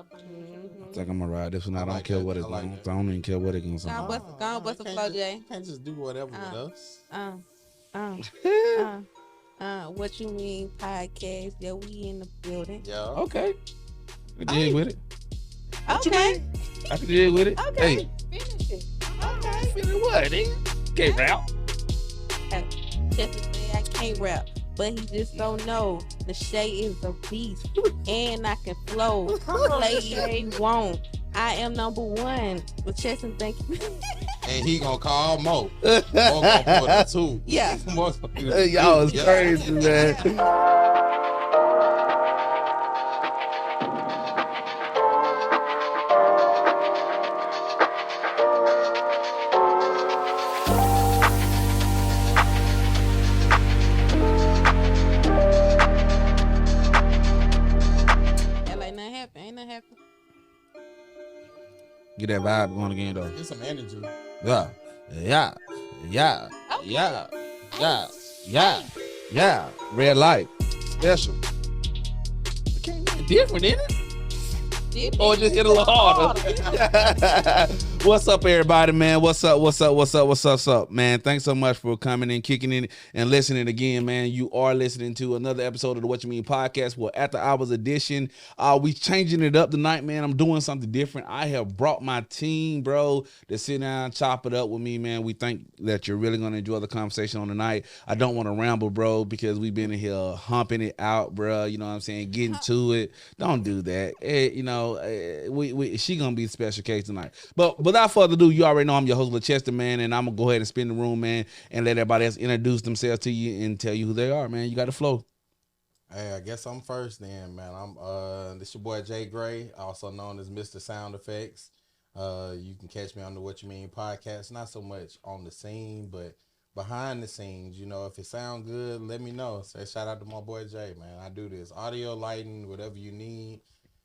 up on you. I think I'm gonna ride this one. I don't like care that. what it's I like on. that. I don't even care what it's going Go on. on, bust a flow, Jay. You can't just do whatever with us. What you mean podcast? Yeah, we in the building. Yeah. Okay. I can dig with it. Okay. I can dig with it. Okay. Hey, Finish it. Okay. feeling what, nigga? Can't rap. Cheston say I can't rap, but he just don't know. The Shay is a beast, and I can flow. Play if you want. I am number one. LaCheston, thank you. And he gonna call Mo. Mo gonna pull the two. Yeah. Mo gonna do the Hey, y'all is two. crazy, man. That like nothing happened. Ain't nothing happened. Get that vibe going again, though. Get some energy. Yeah. Yeah. Yeah. Yeah. Yeah. Yeah. Yeah. Red light. Special. It can't be different, isn't it? Or just hit a little harder. What's up, everybody, man? What's up, man? Thanks so much for coming in, kicking in, and listening again, man. You are listening to another episode of the What You Mean podcast. Well, After Hours edition. We changing it up tonight, man. I'm doing something different. I have brought my team, bro, to sit down, chop it up with me, man. We think that you're really going to enjoy the conversation on tonight. I don't want to ramble, bro, because we've been in here humping it out, bro. You know what I'm saying? Getting to it. Don't do that. She going to be a special case tonight. But without further ado, you already know I'm your host, LaCheston, man, and I'm going to go ahead and spin the room, man, and let everybody else introduce themselves to you and tell you who they are, man. You got the flow. Hey, I guess I'm first then, man. I'm this your boy Jay Gray, also known as Mr. Sound Effects. You can catch me on the What You Mean podcast, not so much on the scene, but behind the scenes. You know, if it sound good, let me know. Say shout out to my boy Jay, man. I do this audio, lighting, whatever you need,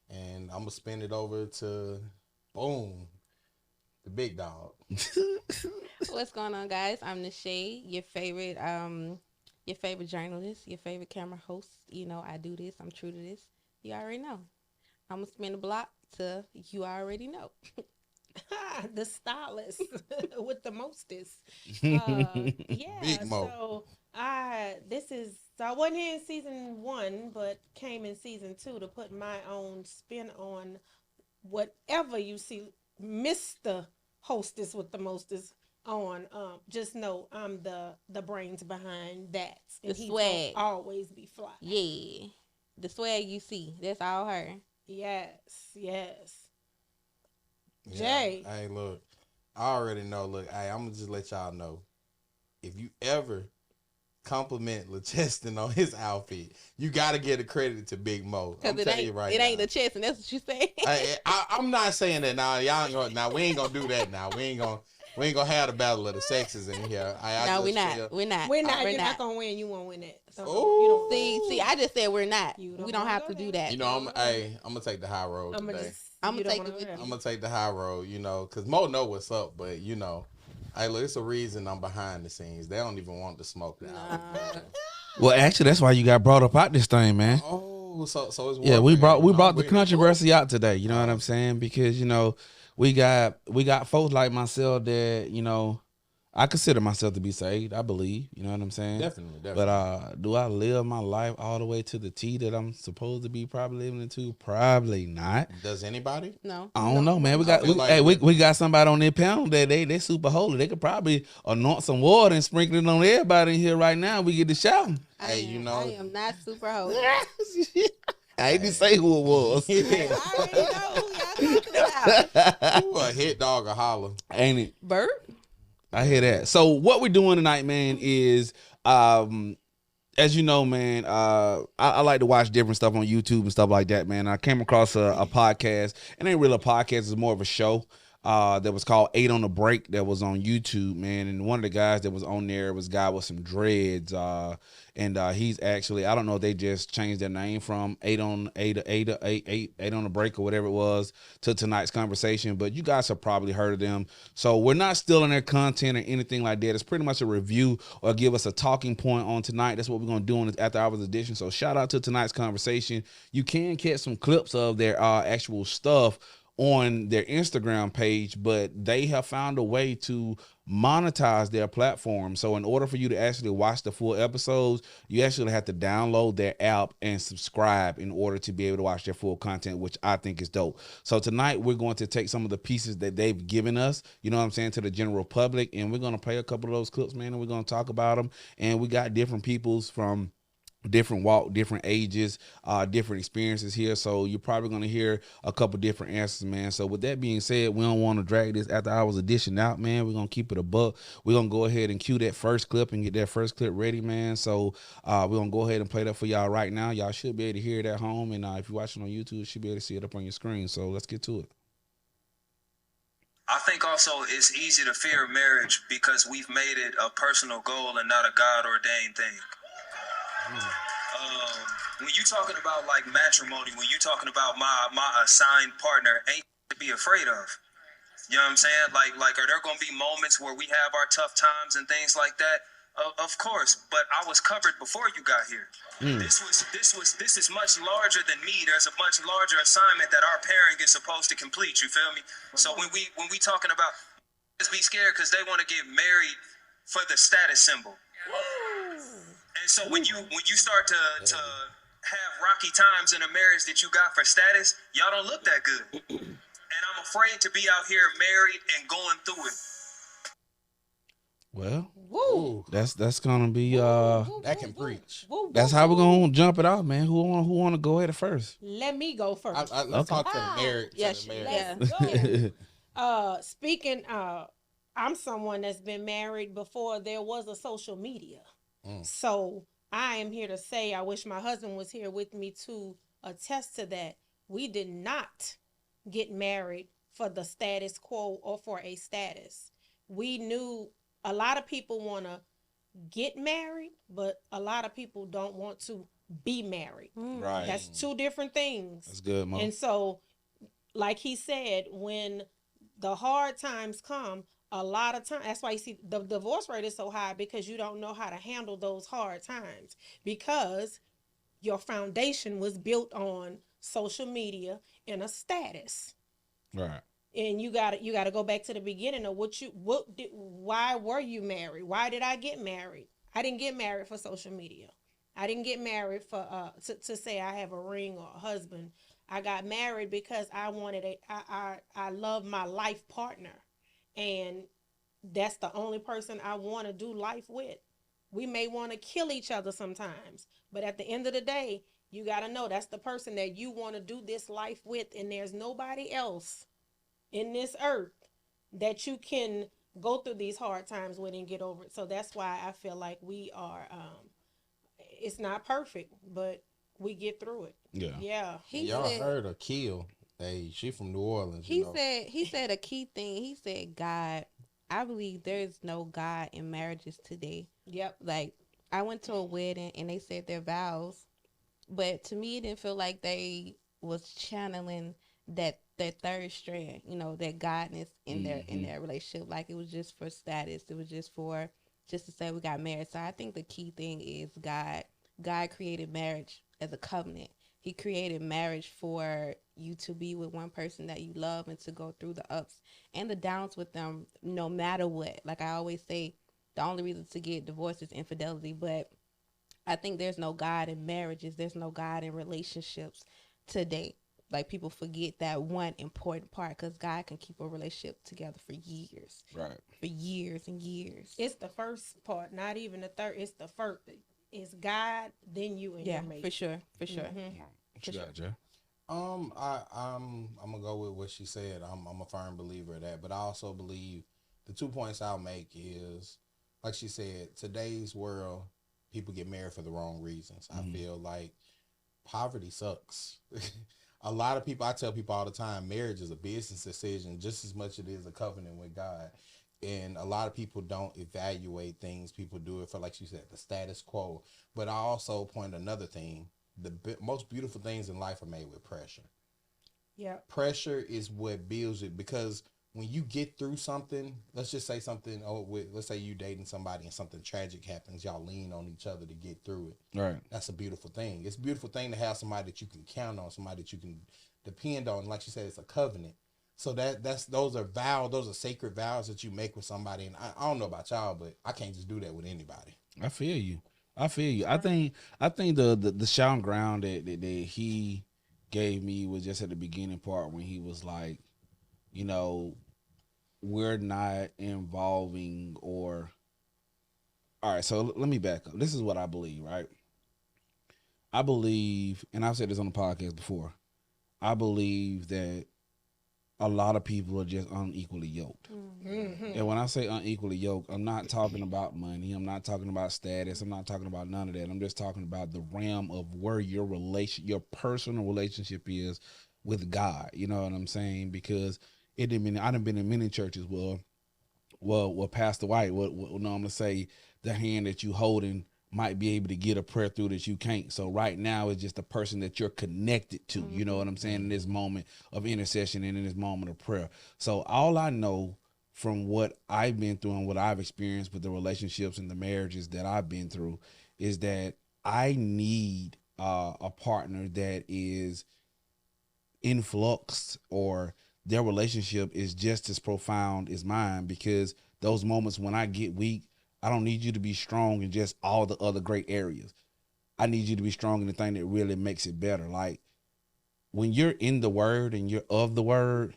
and I'm gonna spin it over to boom, the big dog. What's going on, guys? I'm the Shay, your favorite journalist, your favorite camera host. You know, I do this. I'm true to this. You already know. I'm gonna spin the block to you already know. The stylist with the mostest. Yeah. Big Mo. So I wasn't here in season 1, but came in season 2 to put my own spin on whatever you see Mr. Hostess with the mostest on. Just know I'm the brains behind that. The And he swag. will always be fly. Yeah. The swag you see. That's all her. Yes. Yeah. Jay. Hey, look, I already know. Look, hey, I'm gonna just let y'all know. If you ever compliment LaCheston on his outfit, you gotta get a credit to Big Mo. I'm telling you right now. It ain't the chest, and that's what you say. I'm not saying that now. Y'all ain't gonna. Now we ain't gonna do that. Now we ain't gonna have the battle of the sexes in here. We're not. You're not gonna win. You won't win it. So Oh, See, I just said we're not. You We don't don't have wanna to go do there. that. you know, I'm gonna take the high road today. I'ma take it with you. I'm gonna take the high road, you know, because Mo know what's up, but you know, hey, look, it's a reason I'm behind the scenes. They don't even want the smoke now. Well, actually, that's why you got brought up out this thing, man. Oh, so it's Yeah, we warfare, brought the with it. controversy out today. You know what I'm saying? Because you know we got folks like myself that you know I consider myself to be saved. I believe. You know what I'm saying? Definitely. But do I live my life all the way to the T that I'm supposed to be probably living into? Probably not. Does anybody? No. I don't know, man. I feel like- We got somebody on their panel that they super holy. They could probably anoint some water and sprinkle it on everybody in here right now. We get to shouting. Hey, you know, I am not super holy. I didn't say who it was. I already know who y'all talking about. Ooh, a hit dog or holler. Ain't it? Bert? I hear that. So what we're doing tonight, man, is as you know, man, I like to watch different stuff on YouTube and stuff like that, man. I came across a podcast. It ain't really a podcast, it's more of a show. that was called 8 on the Break that was on YouTube, man. And one of the guys that was on there was a guy with some dreads. And he's actually, I don't know if they just changed their name from 8 on the Break or whatever it was to tonight's conversation, but you guys have probably heard of them. So we're not stealing their content or anything like that. It's pretty much a review or give us a talking point on tonight. That's what we're going to do on this After Hours edition. So shout out to tonight's conversation. You can catch some clips of their actual stuff on their Instagram page, but they have found a way to monetize their platform. So in order for you to actually watch the full episodes, you actually have to download their app and subscribe in order to be able to watch their full content, which I think is dope. So tonight we're going to take some of the pieces that they've given us, you know what I'm saying, to the general public, and we're going to play a couple of those clips, man, and we're going to talk about them. And we got different peoples from different walk, different ages, different experiences here. So you're probably going to hear a couple different answers, man. So with that being said, we don't want to drag this After Hours edition out, man. We're going to keep it a buck. We're going to go ahead and cue that first clip and get that first clip ready, man. So we're going to go ahead and play that for y'all right now. Y'all should be able to hear it at home. And if you're watching on YouTube, you should be able to see it up on your screen. So let's get to it. I think also it's easy to fear marriage because we've made it a personal goal and not a God-ordained thing. When you talking about like matrimony, when you talking about my assigned partner, ain't to be afraid of. You know what I'm saying? Like are there gonna be moments where we have our tough times and things like that? Of course, but I was covered before you got here. This is much larger than me. There's a much larger assignment that our parent is supposed to complete. You feel me? So when we talking about, just be scared because they want to get married for the status symbol. And so when you start to have rocky times in a marriage that you got for status, y'all don't look that good. And I'm afraid to be out here married and going through it. Well, Woo. that's gonna be That can preach. that's how we're gonna jump it off, man. Who want to go ahead first? Let me go first. Let's talk to the marriage. Yes, Let's go. Speaking, I'm someone that's been married before there was a social media. So I am here to say, I wish my husband was here with me to attest to that. We did not get married for the status quo or for a status. We knew a lot of people want to get married, but a lot of people don't want to be married. Right. That's two different things. That's good, Mom. And so, like he said, when the hard times come, a lot of time, that's why you see the divorce rate is so high, because you don't know how to handle those hard times, because your foundation was built on social media and a status. Right. And you got to go back to the beginning of why were you married? Why did I get married? I didn't get married for social media. I didn't get married for to say I have a ring or a husband. I got married because I wanted I love my life partner. And that's the only person I want to do life with. We may want to kill each other sometimes, but at the end of the day, you got to know that's the person that you want to do this life with, and there's nobody else in this earth that you can go through these hard times with and get over it. So that's why I feel like we are, it's not perfect, but we get through it. Yeah. Y'all heard of Kill. Hey, she from New Orleans. He said a key thing. He said God. I believe there's no God in marriages today. Yep. Like, I went to a wedding and they said their vows, but to me it didn't feel like they was channeling that third strand, you know, that godness in their relationship. Like, it was just for status. It was just to say we got married. So I think the key thing is God. God created marriage as a covenant. He created marriage for you to be with one person that you love and to go through the ups and the downs with them, no matter what. Like I always say, the only reason to get divorced is infidelity. But I think there's no God in marriages. There's no God in relationships today. Like, people forget that one important part, because God can keep a relationship together for years. Right. For years and years. It's the first part, not even the third. It's the first. It's God, then you and your mate. For sure. For sure. Mm-hmm. What you got, Jay? I'm gonna go with what she said. I'm a firm believer of that, but I also believe the 2 points I'll make is, like she said, today's world, people get married for the wrong reasons. I feel like poverty sucks. a lot of people, I tell people all the time, marriage is a business decision just as much as it is a covenant with God. And a lot of people don't evaluate things. People do it for, like you said, the status quo. But I also point another thing. The most beautiful things in life are made with pressure. Yeah. Pressure is what builds it, because when you get through something, let's just say something, let's say you dating somebody and something tragic happens, y'all lean on each other to get through it. Right. That's a beautiful thing. It's a beautiful thing to have somebody that you can count on, somebody that you can depend on. Like you said, it's a covenant. So those are vows, those are sacred vows that you make with somebody. And I don't know about y'all, but I can't just do that with anybody. I feel you. I think the shouting ground that he gave me was just at the beginning part when he was like, you know, we're not involving or. All right, so let me back up. This is what I believe, right? I believe, and I've said this on the podcast before, I believe that a lot of people are just unequally yoked. Mm-hmm. And when I say unequally yoked, I'm not talking about money. I'm not talking about status. I'm not talking about none of that. I'm just talking about the realm of where your personal relationship is with God. You know what I'm saying? Because I done been in many churches well, Pastor White will normally say the hand that you holding might be able to get a prayer through that you can't. So right now it's just the person that you're connected to, you know what I'm saying, in this moment of intercession and in this moment of prayer. So all I know from what I've been through and what I've experienced with the relationships and the marriages that I've been through is that I need a partner that is influxed, or their relationship is just as profound as mine, because those moments when I get weak, I don't need you to be strong in just all the other great areas. I need you to be strong in the thing that really makes it better. Like when you're in the word and you're of the word,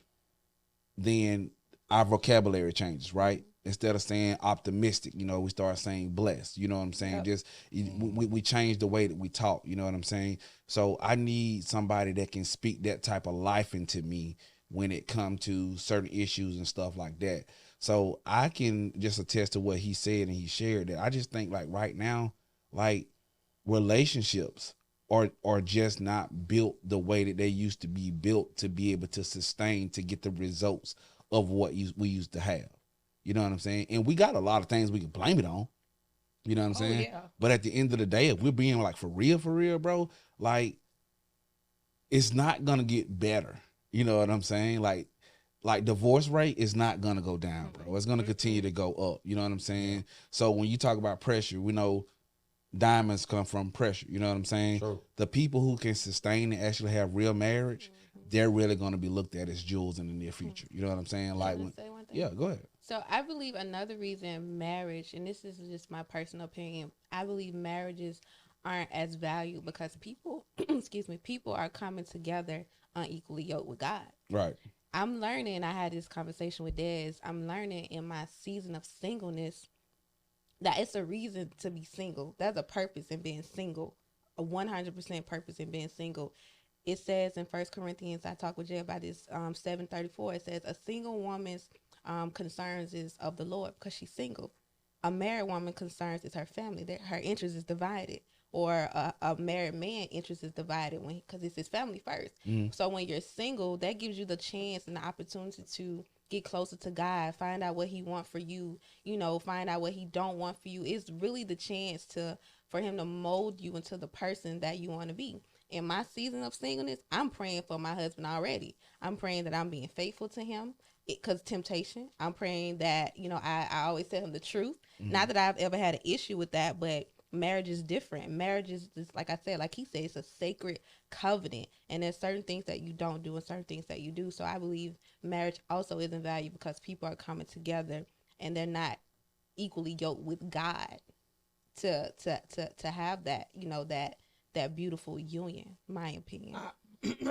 then our vocabulary changes, right? Instead of saying optimistic, you know, we start saying blessed, you know what I'm saying? Yep. Just we change the way that we talk, you know what I'm saying? So I need somebody that can speak that type of life into me when it comes to certain issues and stuff like that. So I can just attest to what he said and he shared that. I just think like right now, like relationships are just not built the way that they used to be built to be able to sustain, to get the results of what we used to have. You know what I'm saying? And we got a lot of things we can blame it on. You know what I'm saying? Yeah. But at the end of the day, if we're being like for real, bro, like it's not gonna get better. You know what I'm saying? Like divorce rate is not gonna go down, bro. It's gonna continue to go up. You know what I'm saying? So when you talk about pressure, we know diamonds come from pressure. You know what I'm saying? True. The people who can sustain and actually have real marriage, they're really gonna be looked at as jewels in the near future. You know what I'm saying? Like Can I when, say one thing? yeah, go ahead. So I believe another reason marriage, and this is just my personal opinion, I believe marriages aren't as valued because people, people are coming together unequally yoked with God. Right. I'm learning, I had this conversation with Des, I'm learning in my season of singleness that it's a reason to be single. There's a purpose in being single, a 100% purpose in being single. It says in 1 Corinthians, I talked with Jay about this, 7:34, it says a single woman's concerns is of the Lord because she's single. A married woman concerns is her family, that her interest is divided. Or a married man interest is divided because it's his family first. So when you're single, that gives you the chance and the opportunity to get closer to God, find out what he wants for you, find out what he don't want for you. It's really the chance for him to mold you into the person that you want to be. In my season of singleness, I'm praying for my husband already. I'm praying that I'm being faithful to him because temptation. I'm praying that, I always tell him the truth. Not that I've ever had an issue with that, but marriage is different. Marriage is just, like I said, like he said, it's a sacred covenant, and there's certain things that you don't do and certain things that you do. So I believe marriage also isn't valued because people are coming together and they're not equally yoked with God to have that, that beautiful union, my opinion.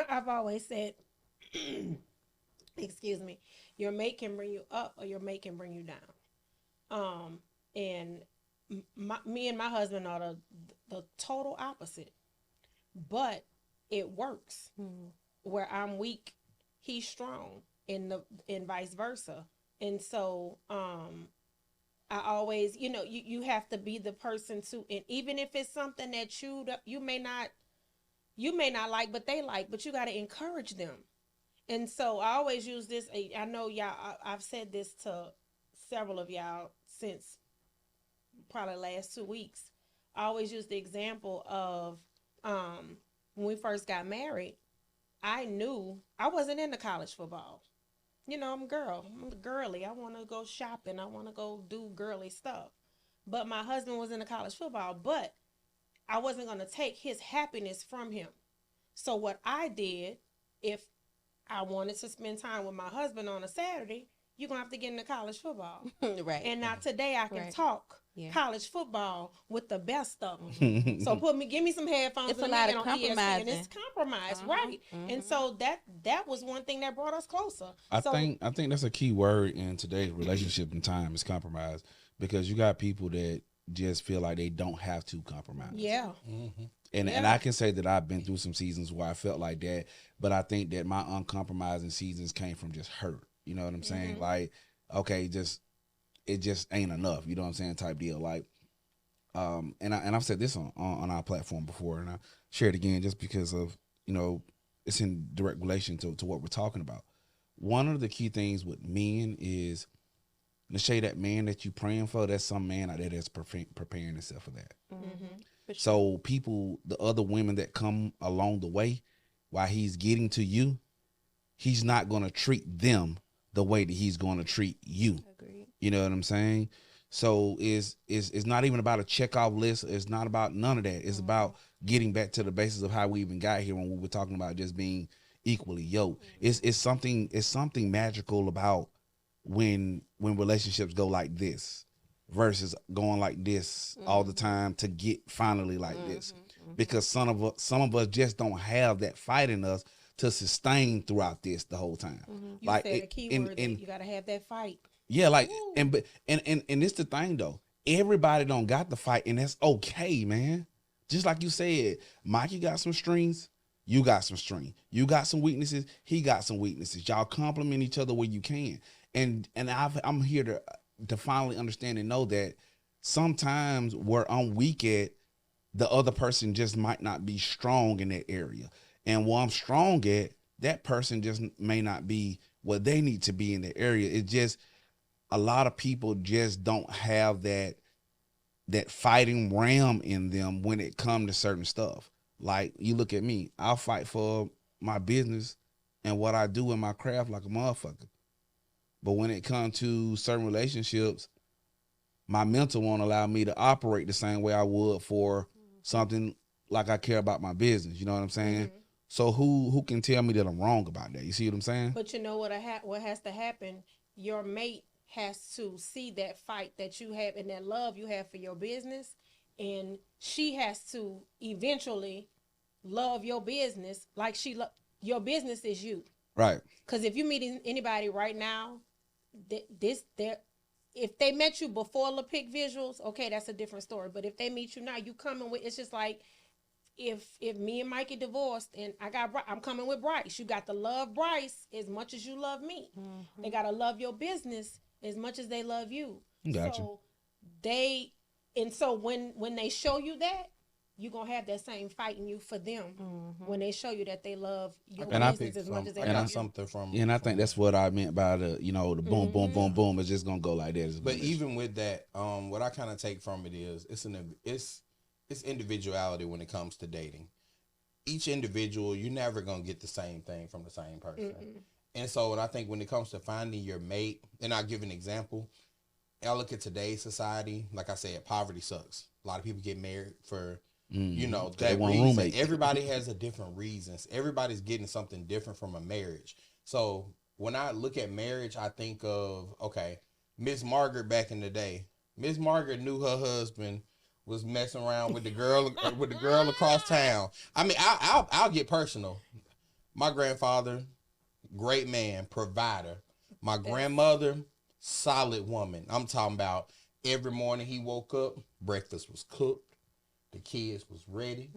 I've always said, excuse me, your mate can bring you up or your mate can bring you down. And me and my husband are the total opposite, but it works. Where I'm weak, he's strong, and vice versa. And so I always, you have to be the person to, and even if it's something that you may not you may not like, but they like, but you got to encourage them. And so I always use this. I know y'all, I've said this to several of y'all since probably last 2 weeks. I always use the example of when we first got married, I knew I wasn't into college football. You know, I'm a girl. I'm girly. I want to go shopping. I want to go do girly stuff. But my husband was into college football, but I wasn't going to take his happiness from him. So what I did, if I wanted to spend time with my husband on a Saturday, you're going to have to get into college football. Right. And now today I can talk college football with the best of them. So give me some headphones. It's a lot of compromising. It's compromise, right? And so that was one thing that brought us closer. I think that's a key word in today's relationship and time is compromise, because you got people that just feel like they don't have to compromise. Yeah. And I can say that I've been through some seasons where I felt like that, but I think that my uncompromising seasons came from just hurt. You know what I'm saying? Like, okay, it just ain't enough. You know what I'm saying? Type deal. Like, and I've said this on our platform before, and I share it again just because of, you know, it's in direct relation to what we're talking about. One of the key things with men is, Nashay, that man that you praying for, that's some man out there that's preparing himself for that. So people, the other women that come along the way while he's getting to you, he's not going to treat them the way that he's going to treat you. Agreed. You know what I'm saying? So it's not even about a checkoff list. It's not about none of that. It's about getting back to the basis of how we even got here when we were talking about just being equally yoked. It's something magical about when relationships go like this versus going like this all the time to get finally like this, because some of us just don't have that fight in us to sustain throughout this the whole time. You said a key word, that you got to have that fight. Yeah, like, and it's the thing though. Everybody don't got the fight, and that's okay, man. Just like you said, Mikey got some strengths, you got some strength. You got some weaknesses, he got some weaknesses. Y'all complement each other where you can. And I'm here to finally understand and know that sometimes where I'm weak at, the other person just might not be strong in that area. And where I'm strong at, that person just may not be what they need to be in the area. It's just a lot of people just don't have that fighting ram in them when it comes to certain stuff. Like, you look at me, I'll fight for my business and what I do in my craft like a motherfucker. But when it comes to certain relationships, my mental won't allow me to operate the same way I would for something like I care about my business. You know what I'm saying? So who can tell me that I'm wrong about that? You see what I'm saying? But you know what has to happen? Your mate has to see that fight that you have and that love you have for your business, and she has to eventually love your business like your business is you. Right. Because if you meet anybody right now, if they met you before LaPic visuals, okay, that's a different story. But if they meet you now, you coming with, it's just like, if me and Mikey divorced and I'm coming with Bryce, you got to love Bryce as much as you love me. They got to love your business as much as they love you. Gotcha. So when they show you that, you're going to have that same fight in you for them when they show you that they love your business as much as they love you. And I think that's what I meant by the boom, boom, boom, boom. It's just going to go like that. But even with that, what I kind of take from it is it's individuality when it comes to dating. Each individual, you're never going to get the same thing from the same person. And so I think when it comes to finding your mate, and I'll give an example. I look at today's society, like I said, poverty sucks. A lot of people get married for, that reason. Everybody has a different reasons. Everybody's getting something different from a marriage. So when I look at marriage, I think of, okay, Miss Margaret back in the day. Miss Margaret knew her husband was messing around with the girl across town. I mean, I'll get personal. My grandfather, great man, provider. My grandmother, solid woman. I'm talking about every morning he woke up, breakfast was cooked, the kids was ready,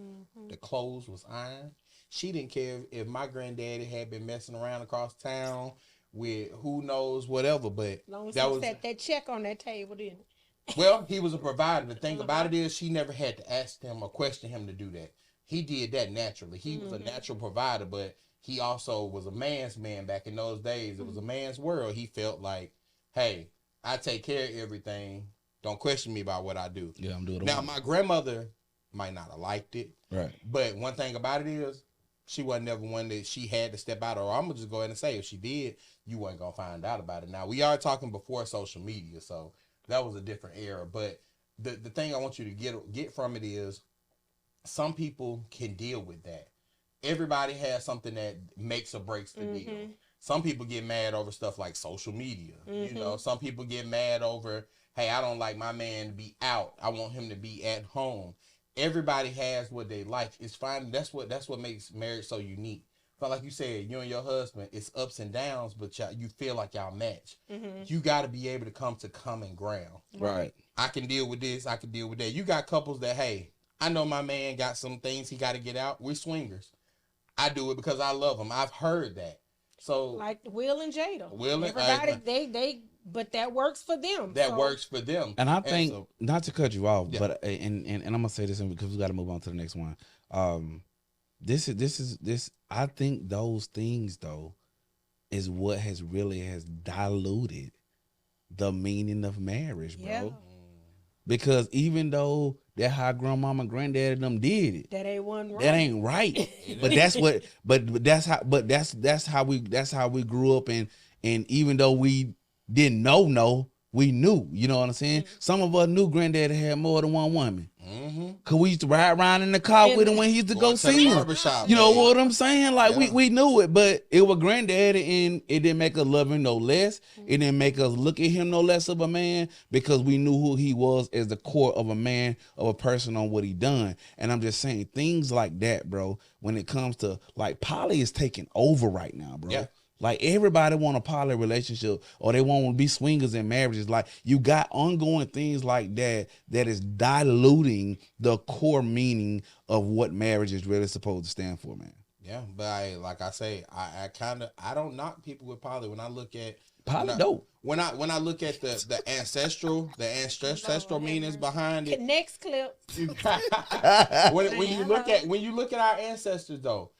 the clothes was ironed. She didn't care if my granddaddy had been messing around across town with who knows whatever, but long as he set that check on that table, didn't it? Well, he was a provider. The thing about it is she never had to ask him or question him to do that. he did that naturally. He was a natural provider, but he also was a man's man back in those days. It was a man's world. He felt like, hey, I take care of everything. Don't question me about what I do. Yeah, I'm doing it. Now, my grandmother might not have liked it. Right. But one thing about it is, she wasn't never one that she had to step out. Or I'm going to just go ahead and say, if she did, you weren't going to find out about it. Now, we are talking before social media, so that was a different era. But the thing I want you to get from it is, some people can deal with that. Everybody has something that makes or breaks the deal. Some people get mad over stuff like social media. You know, some people get mad over, hey, I don't like my man to be out. I want him to be at home. Everybody has what they like. It's fine. That's what makes marriage so unique. But like you said, you and your husband, it's ups and downs, but you feel like y'all match. You got to be able to come to common ground. Right. I can deal with this. I can deal with that. You got couples that, hey, I know my man got some things he got to get out. We're swingers. I do it because I love him. I've heard that. So like Will and Jada. Will and everybody, they but that works for them. That works for them. And I think, so, not to cut you off, yeah. but and I'm gonna say this because we got to move on to the next one. This I think those things though is what has diluted the meaning of marriage, bro. Yeah. Because even though that how grandmama and granddaddy them did it, that ain't one right. That ain't right. But that's what. But that's how we grew up, and even though we didn't know, we knew. You know what I'm saying? Some of us knew granddaddy had more than one woman. Cause we used to ride around in the car with him when he used to go see him. You know what I'm saying? Like we knew it, but it was granddaddy, and it didn't make us love him no less. It didn't make us look at him no less of a man, because we knew who he was as the core of a man, of a person, on what he done. And I'm just saying things like that, bro. When it comes to like poly is taking over right now, bro. Yeah. Like everybody want a poly relationship, or they want to be swingers in marriages. Like you got ongoing things like that is diluting the core meaning of what marriage is really supposed to stand for, man. Yeah, but like I say, I don't knock people with poly. When I look at poly, dope. When I look at the ancestral meanings behind it. Next clip. when you look at our ancestors though.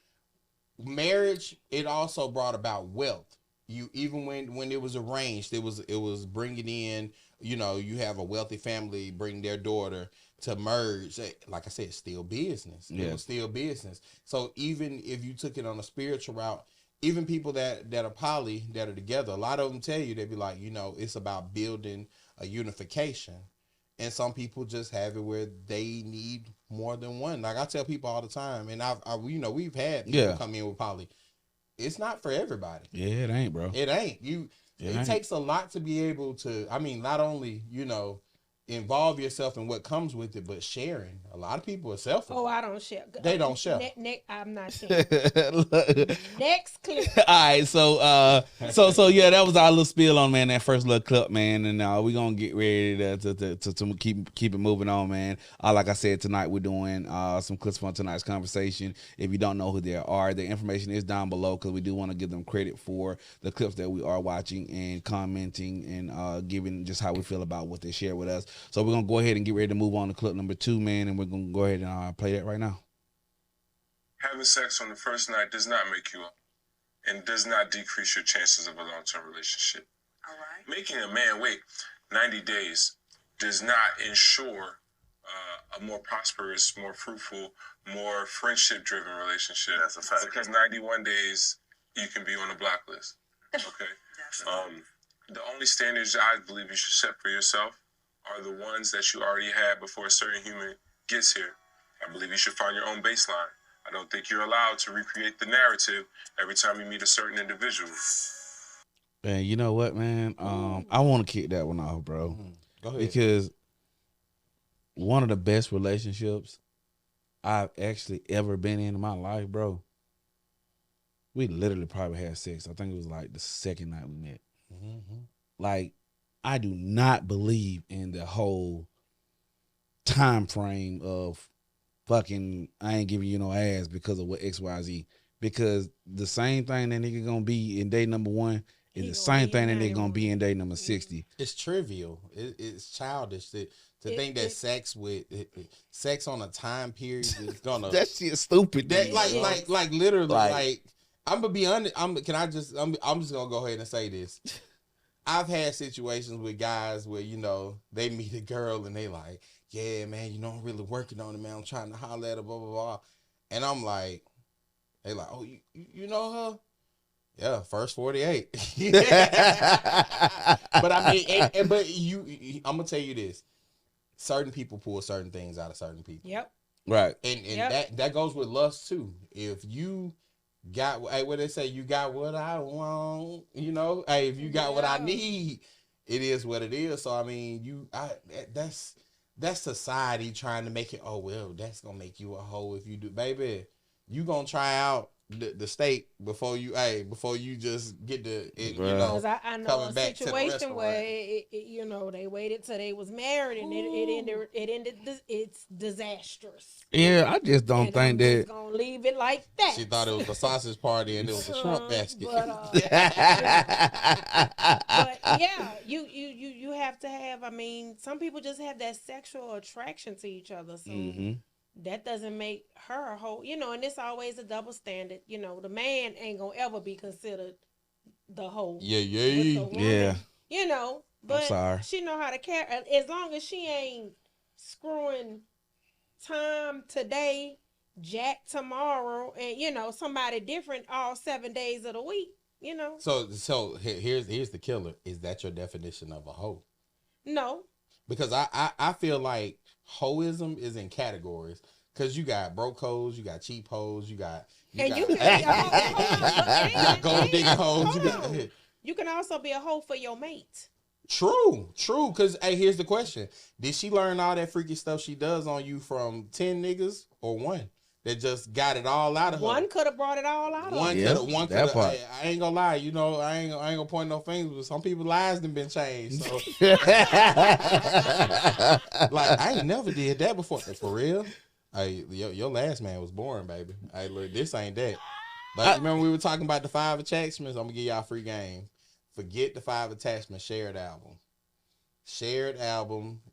Marriage, it also brought about wealth. Even when it was arranged, it was bringing in, you have a wealthy family bring their daughter to merge. Like I said, it's still business. Yeah. It was still business. So even if you took it on a spiritual route, even people that are poly, that are together, a lot of them tell you, they be like, it's about building a unification. And some people just have it where they need more than one. Like I tell people all the time, and we've had people come in with poly. It's not for everybody. Yeah, it ain't, bro. It ain't. It takes a lot to be able to. I mean, not only involve yourself in what comes with it, but sharing. A lot of people are selfish. Oh, I don't share. They don't share. I'm not sharing. Next clip. All right, so yeah, that was our little spiel on, man, that first little clip, man, and we're gonna get ready to keep it moving on, man. Like I said, tonight we're doing some clips from tonight's conversation. If you don't know who they are, the information is down below, because we do want to give them credit for the clips that we are watching and commenting and giving just how we feel about what they share with us. So we're going to go ahead and get ready to move on to clip number 2, man, and we're going to go ahead and play that right now. Having sex on the first night does not make you up and does not decrease your chances of a long-term relationship. All right. Making a man wait 90 days does not ensure a more prosperous, more fruitful, more friendship-driven relationship. That's a fact. Because 91 days, you can be on the blacklist. Okay? The only standards I believe you should set for yourself are the ones that you already had before a certain human gets here. I believe you should find your own baseline. I don't think you're allowed to recreate the narrative every time you meet a certain individual. Man, you know what, man? I want to kick that one off, bro. Go ahead. Because one of the best relationships I've actually ever been in my life, bro, we literally probably had sex. I think it was like the second night we met. Like, I do not believe in the whole time frame of fucking I ain't giving you no ass because of what XYZ. Because the same thing that nigga gonna be in day number 1 is the same thing that nigga gonna be in day number 60. It's trivial. It's childish To think that sex on a time period is gonna That shit stupid. that like literally like I'm gonna be honest. I'm just gonna go ahead and say this. I've had situations with guys where they meet a girl and they like, yeah, man, I'm really working on it, man. I'm trying to holler at her, blah blah blah, and I'm like, they like, oh, you know her? Yeah, first 48. But I mean, I'm gonna tell you this. Certain people pull certain things out of certain people. Yep. Right. And that goes with lust too. If you got, what they say, you got what I want, hey, if you got what I need, it is what it is. So I mean, that's society trying to make it, oh well, that's gonna make you a hoe if you do, baby. You gonna try out the state before you just get the Because I know a back situation where they waited till they was married and it ended it's disastrous. Yeah, I just don't think that just gonna leave it like that. She thought it was a sausage party and it was a shrimp basket. But yeah, you have to have. I mean, some people just have that sexual attraction to each other, so. Mm-hmm. That doesn't make her a hoe, and it's always a double standard. The man ain't gonna ever be considered the hoe. Yeah. But I'm sorry. she know how to care. As long as she ain't screwing time today, jack tomorrow, and somebody different all 7 days of the week. So here's the killer. Is that your definition of a hoe? No. Because I feel like hoism is in categories. Because you got broke hoes, you got cheap hoes, you got gold digger hoes. You can also be a hoe for your mate. True. Because hey, here's the question: did she learn all that freaky stuff she does on you from 10 niggas or one that just got it all out of her? One could have brought it all out of her. One could have. I ain't gonna lie, I ain't gonna point no fingers, but some people's lives done been changed. So, like, I ain't never did that before. For real? Hey, your last man was boring, baby. Hey, look, this ain't that. But remember we were talking about the 5 attachments? I'm gonna give y'all a free game. Forget the 5 attachments. Shared album.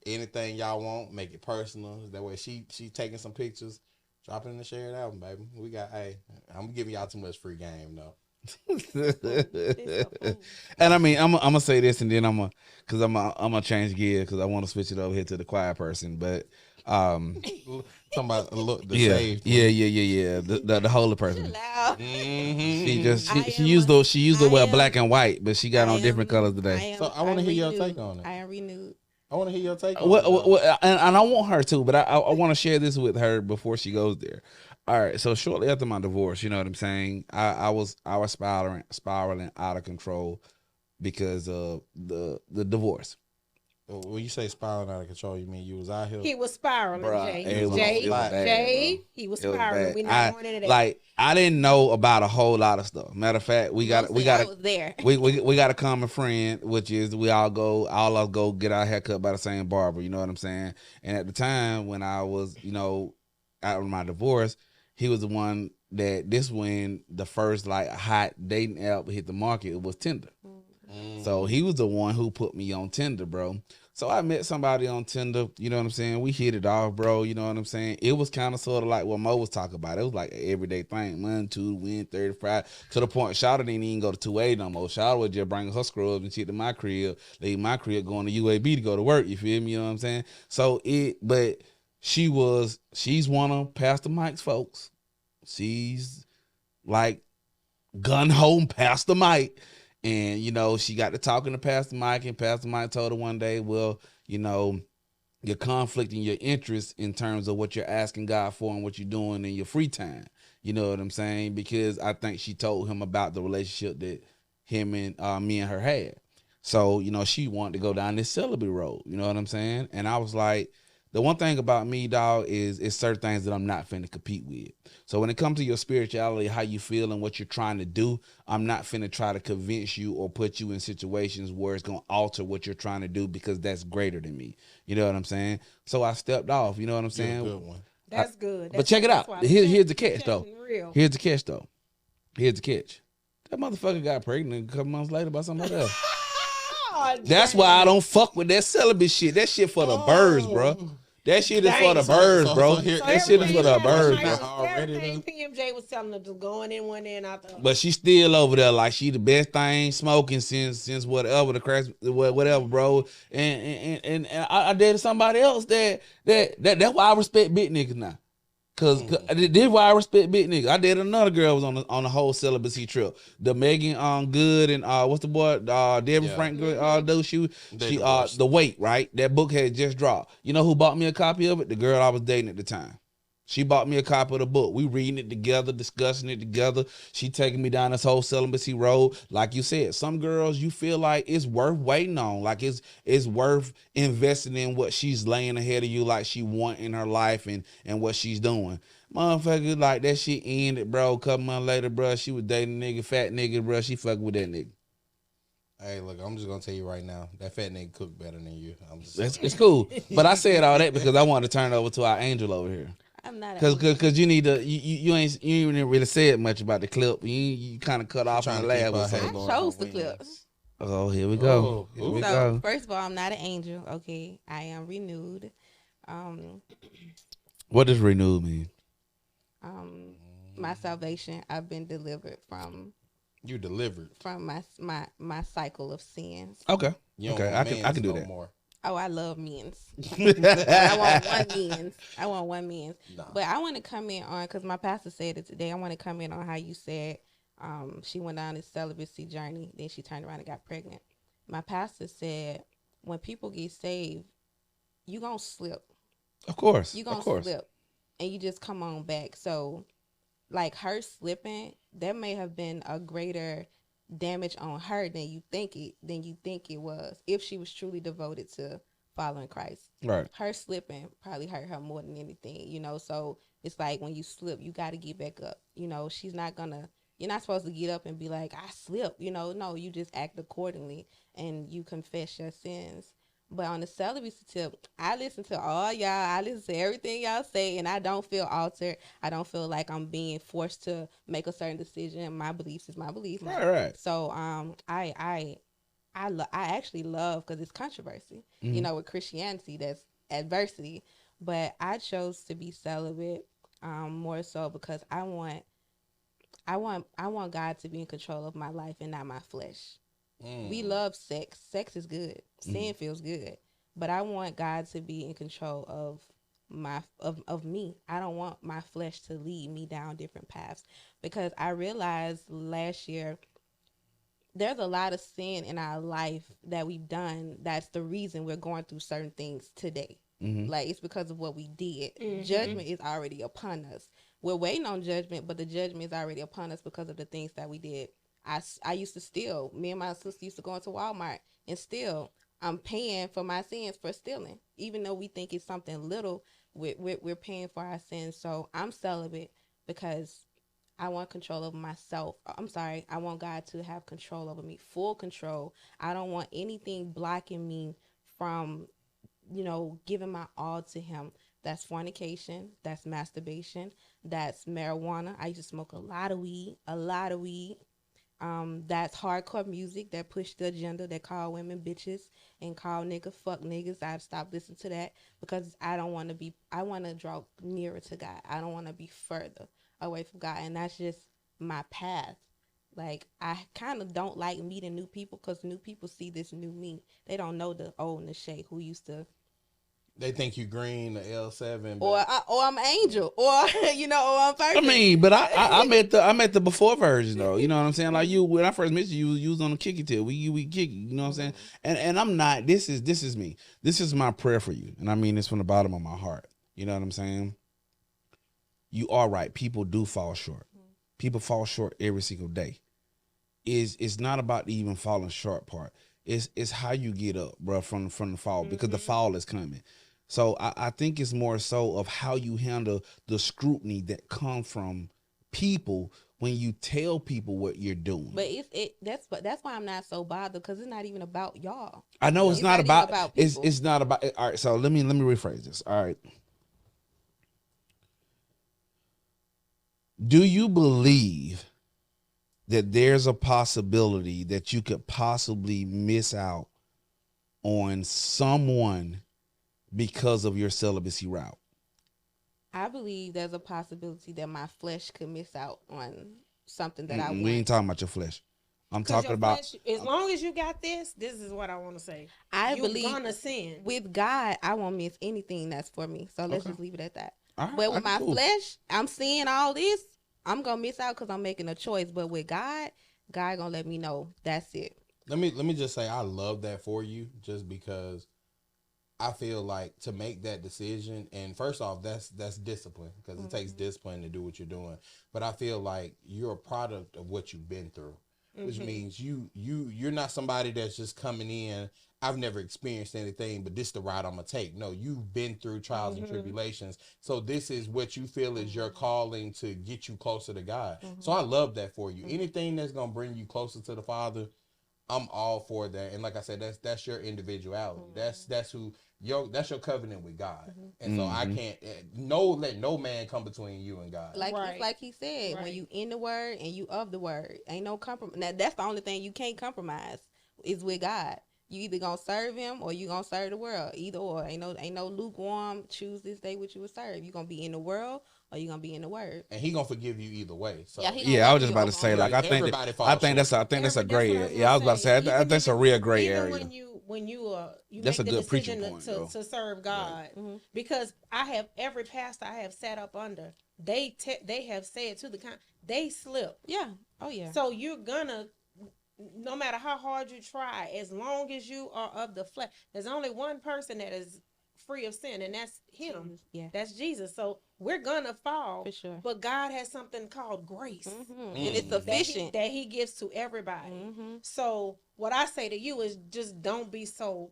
Anything y'all want, make it personal. That way she taking some pictures. Drop it in the shared album, baby. We got, I'm giving y'all too much free game, though. And I mean, I'm gonna say this, and then I'm gonna change gear because I want to switch it over here to the quiet person. But talking about saved. Yeah. The holy person. Mm-hmm. She used to wear black and white, but she got on different colors today. So I want to hear your take on it. I am renewed. I want to hear your take on it. And I want her to, but I want to share this with her before she goes there. All right, so shortly after my divorce, you know what I'm saying? I was spiraling out of control because of the divorce. When you say spiraling out of control, you mean you was out here? He was spiraling, Bruh, Jay. He was spiraling. We not going into that. Like, I didn't know about a whole lot of stuff. Matter of fact, we got a common friend, which is all of us go get our hair cut by the same barber. You know what I'm saying? And at the time when I was, out of my divorce, he was the one when the first like hot dating app hit the market. It was Tinder. So he was the one who put me on Tinder, bro. So I met somebody on Tinder, you know what I'm saying? We hit it off, bro, you know what I'm saying? It was kind of sort of like what Mo was talking about. It was like an everyday thing, Monday, Tuesday, Wednesday, Thursday, Friday, to the point Shoutouts didn't even go to 2A no more. Shoutouts would just bring her scrubs and shit to my crib, leave my crib, going to UAB to go to work, you feel me, you know what I'm saying? So but she's one of Pastor Mike's folks. She's like gun-ho Pastor Mike. And, she got to talking to Pastor Mike, and Pastor Mike told her one day, well, you're conflicting your interests in terms of what you're asking God for and what you're doing in your free time. You know what I'm saying? Because I think she told him about the relationship that him and me and her had. So, she wanted to go down this celibacy road. You know what I'm saying? And I was like, the one thing about me, dog, is certain things that I'm not finna compete with. So when it comes to your spirituality, how you feel and what you're trying to do, I'm not finna try to convince you or put you in situations where it's going to alter what you're trying to do because that's greater than me. You know what I'm saying? So I stepped off. You know what I'm saying? Good one. That's good. But check it out. Here's the catch, though. Here's the catch. That motherfucker got pregnant a couple months later by somebody else. That's why I don't fuck with that celibate shit. That shit for the birds, bro. That shit is for the birds, bro. That shit is for the birds, bro. Everything PMJ was telling her just going in one end out the other. But she's still over there like she the best thing smoking since whatever the crack whatever, bro. And I dated somebody else that's why I respect big niggas now. Cause this is why I respect big niggas. I dated another girl was on the whole celibacy trip. The Megan Good and what's the boy Deborah Frank dude she The Wait, right? That book had just dropped. You know who bought me a copy of it? The girl I was dating at the time. She bought me a copy of the book. We reading it together, discussing it together. She taking me down this whole celibacy road. Like you said, some girls you feel like it's worth waiting on. Like it's worth investing in what she's laying ahead of you, like she want in her life and what she's doing. Motherfucker, like that shit ended, bro. A couple months later, bro, she was dating a nigga, fat nigga, bro. She fucking with that nigga. Hey, look, I'm just gonna tell you right now, that fat nigga cook better than you. It's cool. But I said all that because I want to turn it over to our angel over here. I'm not because you need to you ain't really said much about the clip. You kind of cut off on the lab. I chose the clip. Oh, here we go. Here we go. First of all, I'm not an angel. Okay, I am renewed. What does renewed mean? My salvation. I've been delivered from. You delivered from my cycle of sins. Okay. Okay. I can do that. More. Oh, I love men's. I want one men's. Nah. But I want to come in on, because my pastor said it today, I want to come in on how you said she went down this celibacy journey, then she turned around and got pregnant. My pastor said, when people get saved, you going to slip. Of course. You going to slip. And you just come on back. So, like her slipping, that may have been a greater damage on her than you think it was, if she was truly devoted to following Christ. Right. Her slipping probably hurt her more than anything, you know. So it's like when you slip, you got to get back up. You know, you're not supposed to get up and be like, I slipped, you know. No, you just act accordingly and you confess your sins. But on the celibacy tip, I listen to all y'all. I listen to everything y'all say, and I don't feel altered. I don't feel like I'm being forced to make a certain decision. My beliefs is my belief. Right. So I actually love, because it's controversy. Mm-hmm. You know, with Christianity, that's adversity. But I chose to be celibate more so because I want God to be in control of my life and not my flesh. We love sex. Sex is good. Sin feels good. But I want God to be in control of me. I don't want my flesh to lead me down different paths, because I realized last year there's a lot of sin in our life that we've done. That's the reason we're going through certain things today. Mm-hmm. Like, it's because of what we did. Mm-hmm. Judgment is already upon us. We're waiting on judgment, but the judgment is already upon us because of the things that we did. I used to steal. Me and my sister used to go into Walmart and steal. I'm paying for my sins for stealing. Even though we think it's something little, we're paying for our sins. So I'm celibate because I want control over myself. I want God to have control over me, full control. I don't want anything blocking me from, giving my all to him. That's fornication. That's masturbation. That's marijuana. I used to smoke a lot of weed. That's hardcore music that push the agenda, that call women bitches and call niggas fuck niggas. I've stopped listening to that because I want to draw nearer to God. I don't want to be further away from God. And that's just my path. Like, I kind of don't like meeting new people because new people see this new me. They don't know the old Nashay who used to. They think you green, the L7, or I'm Angel, or or I'm Perfect. I mean, but I met the before version though. You know what I'm saying? Like, when I first met you was on the kicky tip. We kicky. You know what I'm saying? And I'm not. This is me. This is my prayer for you, and I mean this from the bottom of my heart. You know what I'm saying? You are right. People do fall short. People fall short every single day. It's not about the even falling short part. It's how you get up, bro, from the fall, because the fall is coming. So I think it's more so of how you handle the scrutiny that comes from people when you tell people what you're doing. But that's why I'm not so bothered, because it's not even about y'all. I know it's not about it's not about. All right, so let me rephrase this. All right. Do you believe that there's a possibility that you could possibly miss out on someone because of your celibacy route? I believe there's a possibility that my flesh could miss out on something that I We want. ain't talking about your flesh. I'm 'Cause talking your about flesh, as long as you got this is what I want to say. I You believe gonna sin. with God, I won't miss anything that's for me. So let's Okay. just leave it at that. All right, But with my cool. flesh, I'm seeing all this. I'm gonna miss out because I'm making a choice. But with God, God gonna let me know that's it. Let me just say I love that for you, just because I feel like to make that decision, and first off, that's discipline, because it takes discipline to do what you're doing. But I feel like you're a product of what you've been through, which means you're not somebody that's just coming in. I've never experienced anything, but this is the route I'm gonna take. No, you've been through trials and tribulations, so this is what you feel is your calling to get you closer to God. So I love that for you. Anything that's gonna bring you closer to the Father, I'm all for that. And like I said, that's your individuality. That's who that's your covenant with God. And so I can't let no man come between you and God. Like Right. like he said, when Right. you in the word and you of the word, ain't no compromise. Now that's the only thing you can't compromise is with God. You either gonna serve him or you gonna serve the world. Either or. Ain't no lukewarm. Choose this day what you will serve. You gonna be in the world or you gonna be in the word. And he gonna forgive you either way. So Yeah, he gonna Yeah, I love was just you about to over say, on like, that. Everybody I falls think that's short. a That's gray what area. was Yeah, I was about to say, Even that's a if real gray even area. when you That's make a the good preaching decision point, though. to serve God, because I have every pastor I have sat up under, they have said to the they slip. Yeah. Oh yeah. So you're gonna, no matter how hard you try, as long as you are of the flesh, there's only one person that is free of sin, and that's him. Jesus, yeah. That's Jesus. So we're gonna fall, For sure. but God has something called grace And it's that sufficient. that he gives to everybody. So what I say to you is just don't be so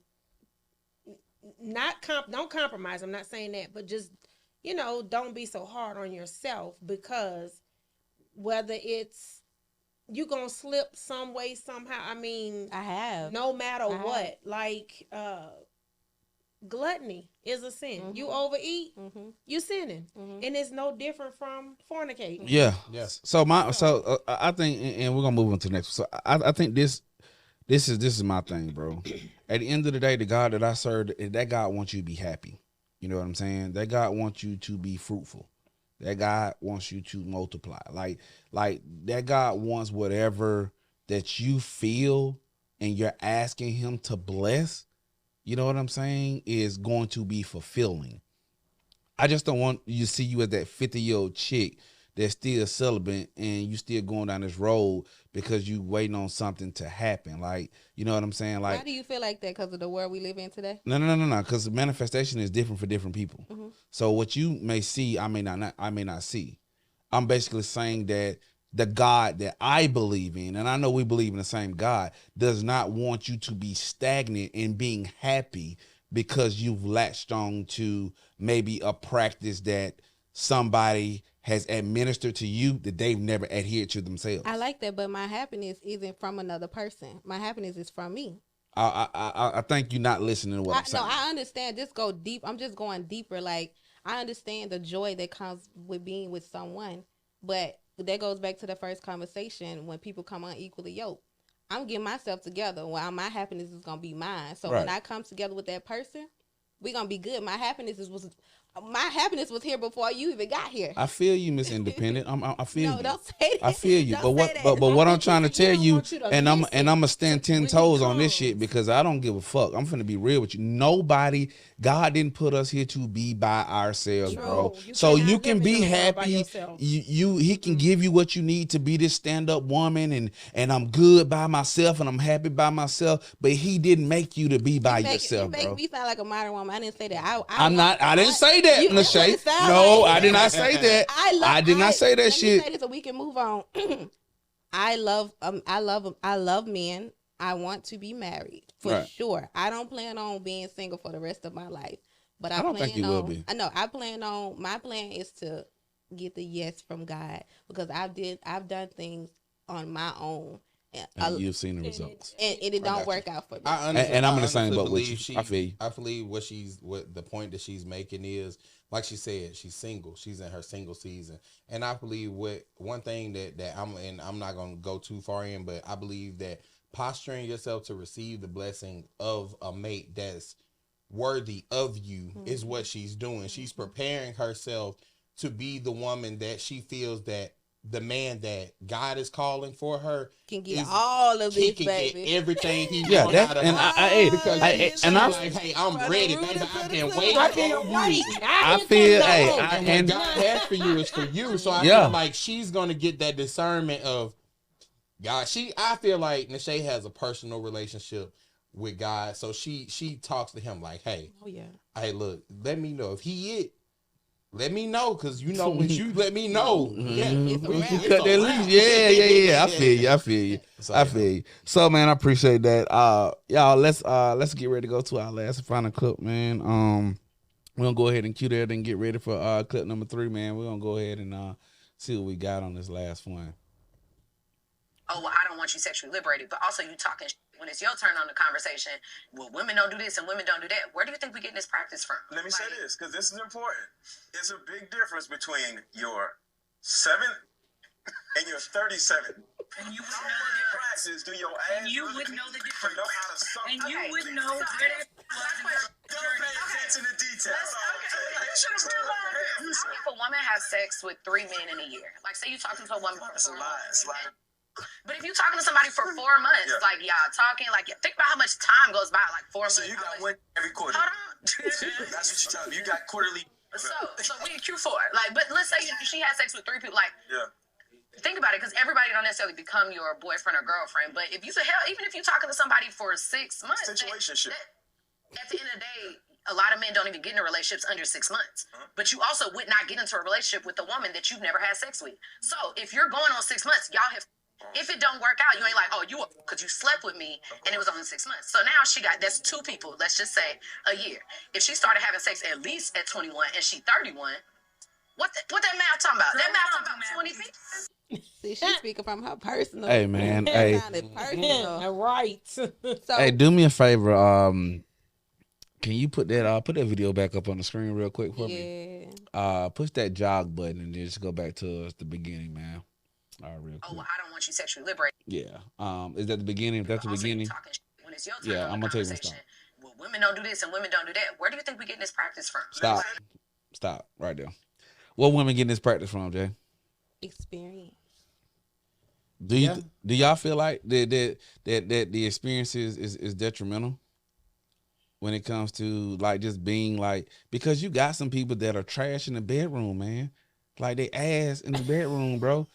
don't compromise. I'm not saying that, but just don't be so hard on yourself, because whether it's you gonna slip some way somehow. I mean, I have. no matter I have. what, like gluttony is a sin. You overeat, you sinning, and it's no different from fornicating. Yeah. Yes. So I think, and we're gonna move on to the next. So I think this is my thing, bro. At the end of the day, the God that I serve, that God wants you to be happy. You know what I'm saying? That God wants you to be fruitful. That God wants you to multiply. Like that God wants whatever that you feel and you're asking him to bless. You know what I'm saying? Is going to be fulfilling. I just don't want you to see you as that 50-year-old chick that's still celibate and you still going down this road because you waiting on something to happen. Like, you know what I'm saying? Like, Why do you feel like that? Because of the world we live in today? no. Because manifestation is different for different people. So what you may see, I may not see. I'm basically saying that the God that I believe in, and I know we believe in the same God, does not want you to be stagnant in being happy because you've latched on to maybe a practice that somebody has administered to you that they've never adhered to themselves. I like that, but my happiness isn't from another person. My happiness is from me. I think you're not listening to what I'm saying. No, I understand. Just go deep. I'm just going deeper. Like, I understand the joy that comes with being with someone, but that goes back to the first conversation when people come unequally yoked. I'm getting myself together. Well, my happiness is gonna be mine. So when I come together with that person, we're gonna be good. My happiness was here before you even got here. I feel you, Miss Independent. I feel you. No, don't say that. I feel you. Don't say that. But what I'm trying to He tell don't you, want you to and I'm listen gonna stand 10 when he toes on this comes. shit because I don't give a fuck. I'm finna be real with you. Nobody, God didn't put us here to be by ourselves, True. bro. You So cannot you live can in be your world by happy. yourself. He can give you what you need to be this stand-up woman, and I'm good by myself and I'm happy by myself. But he didn't make you to be by yourself, You make bro. me sound like a modern woman. I didn't say that. I didn't say that, You- that's what Lachey. it sound No, like. I did not say that. I did not say that let shit. me say this so we can move on. I love men. I want to be married for Right. sure. I don't plan on being single for the rest of my life. But I don't plan think you on, will be. I know. My plan is to get the yes from God because I've done things on my own. And you've seen the results. And it got don't you. work out for me. And I'm in the same honestly boat with believe you. I feel you. I believe what the point that she's making is, like she said, she's single. She's in her single season. And I believe one thing that I'm not going to go too far in, but I believe that posturing yourself to receive the blessing of a mate that's worthy of you is what she's doing. She's preparing herself to be the woman that she feels that the man that God is calling for her can get all of this, can baby. get everything he Yeah, wants out of and her. I'm Like, hey, I'm ready, baby. I've been waiting on you. I feel, hey, And what God has for you is for you. So I feel like she's gonna get that discernment of God. I feel like Nashay has a personal relationship with God. So she talks to him like, hey, hey, look, let me know if he it. Let me know, because you know when you let me know. Yeah, cut that loose. Yeah. I feel you. So man, I appreciate that. Y'all, let's get ready to go to our last final clip, man. We're gonna go ahead and cue that and get ready for clip number 3, man. We're gonna go ahead and see what we got on this last one. Oh, well, I don't want you sexually liberated, but also you talking when it's your turn on the conversation. Well, women don't do this and women don't do that. Where do you think we getting this practice from? Let me say this, because this is important. It's a big difference between your 7 and your 37. And you would know the practice, do your ass. And you would know the difference. Know how to suck. And you would know where that was. Don't pay attention to details. If a woman has sex with 3 men in a year, like say you talking to a woman That's a lie. But if you're talking to somebody for 4 months, like y'all talking, like think about how much time goes by, like 4 months. So you got one every quarter. Hold on. That's what you tell me. You got quarterly. So we in Q4. Like, but let's say she had sex with 3 people. Like, think about it, because everybody don't necessarily become your boyfriend or girlfriend. But if you say hell, even if you're talking to somebody for 6 months, situationship. At the end of the day, a lot of men don't even get into relationships under 6 months. But you also would not get into a relationship with a woman that you've never had sex with. So if you're going on 6 months, y'all have. If it don't work out, you ain't like, oh, you because you slept with me and it was only 6 months. So now that's 2 people. Let's just say a year. If she started having sex at least at 21 and she 31, what that math talking about? That math talking about 20 people. See, she's speaking from her personal. Hey man, hey, right. So, hey, do me a favor. Can you put that video back up on the screen real quick for me? Push that jog button and just go back to the beginning, man. All right, real quick. Oh, well, I don't want you sexually liberated. Yeah. Is that the beginning? If that's the beginning. When it's your turn I'm gonna take my stop. Well, women don't do this and women don't do that. Where do you think we getting this practice from? Stop right there. What women getting this practice from, Jay? Experience. Do y'all feel like that the experience is detrimental when it comes to like just being like, because you got some people that are trash in the bedroom, man. Like they ass in the bedroom, bro.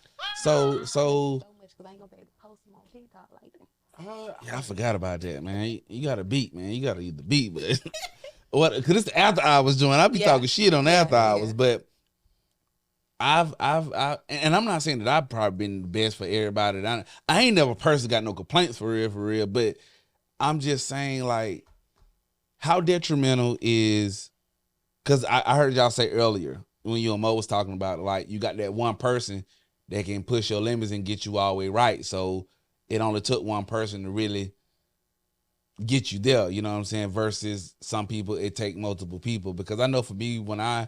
So much because I ain't gonna be able to post them on TikTok like that. Yeah, I forgot about that, man. You got to beat, man. You got to eat the beat, but what? Because it's the after hours joint. I be talking shit on the after hours, but and I'm not saying that I've probably been the best for everybody. I ain't never personally got no complaints for real. But I'm just saying, like, how detrimental is, because I heard y'all say earlier when you and Mo was talking about, like, you got that one person that can push your limits and get you all the way right. So it only took one person to really get you there, you know what I'm saying? Versus some people, it take multiple people. Because I know for me, when I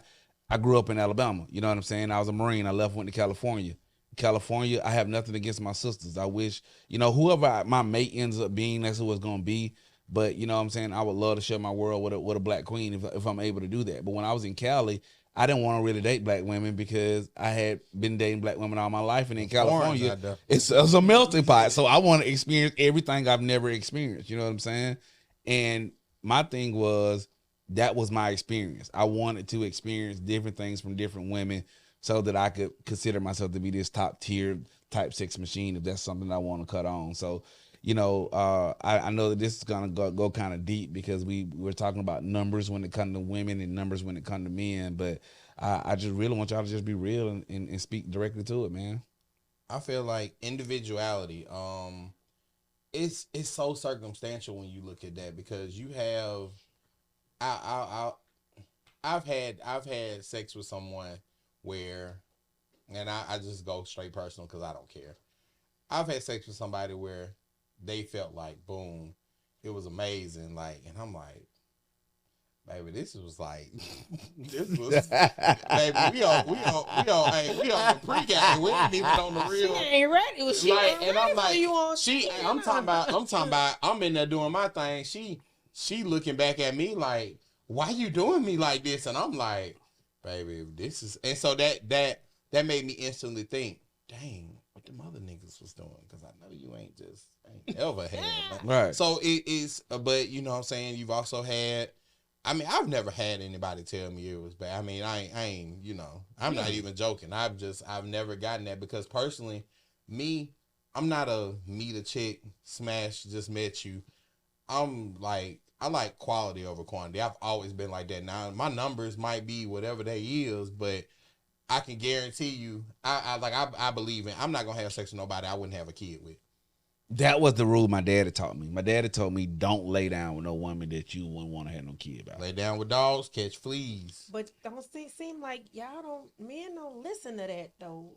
grew up in Alabama, you know what I'm saying? I was a Marine. I went to California. California, I have nothing against my sisters. I wish, whoever my mate ends up being, that's who it's going to be. But, you know what I'm saying? I would love to share my world with a black queen if I'm able to do that. But when I was in Cali, I didn't want to really date black women because I had been dating black women all my life. And in California, it's a melting pot. So I want to experience everything I've never experienced. You know what I'm saying? And my thing was, that was my experience. I wanted to experience different things from different women so that I could consider myself to be this top tier type 6 machine if that's something I want to cut on. So, I know that this is going to go kind of deep because we're talking about numbers when it comes to women and numbers when it comes to men. But I just really want y'all to just be real and speak directly to it, man. I feel like individuality, it's so circumstantial when you look at that, because you have, I've had sex with someone where, and I just go straight personal because I don't care. I've had sex with somebody where they felt like, boom, it was amazing. Like, and I'm like, baby, this was like, this was, baby, we on the pre-game. We ain't even on the real. She ain't ready. Well, she Like, ain't and ready I'm like, for you on. I'm talking about, I'm in there doing my thing. She looking back at me like, why you doing me like this? And I'm like, baby, this is, and so that made me instantly think, dang, what them other niggas was doing, because I know you ain't ever had it. Right. So it is, but you know what I'm saying, you've also had, I mean, I've never had anybody tell me it was bad. I mean, I ain't, you know, I'm not even joking. I've never gotten that, because personally, I'm not a meet a chick, smash, just met you. I'm like, I like quality over quantity. I've always been like that. Now, my numbers might be whatever they is, but I can guarantee you, I believe in, I'm not going to have sex with nobody I wouldn't have a kid with. That was the rule my daddy taught me. My daddy told me, don't lay down with no woman that you wouldn't want to have no kid about. Lay down with dogs, catch fleas. But don't seem like men don't listen to that though.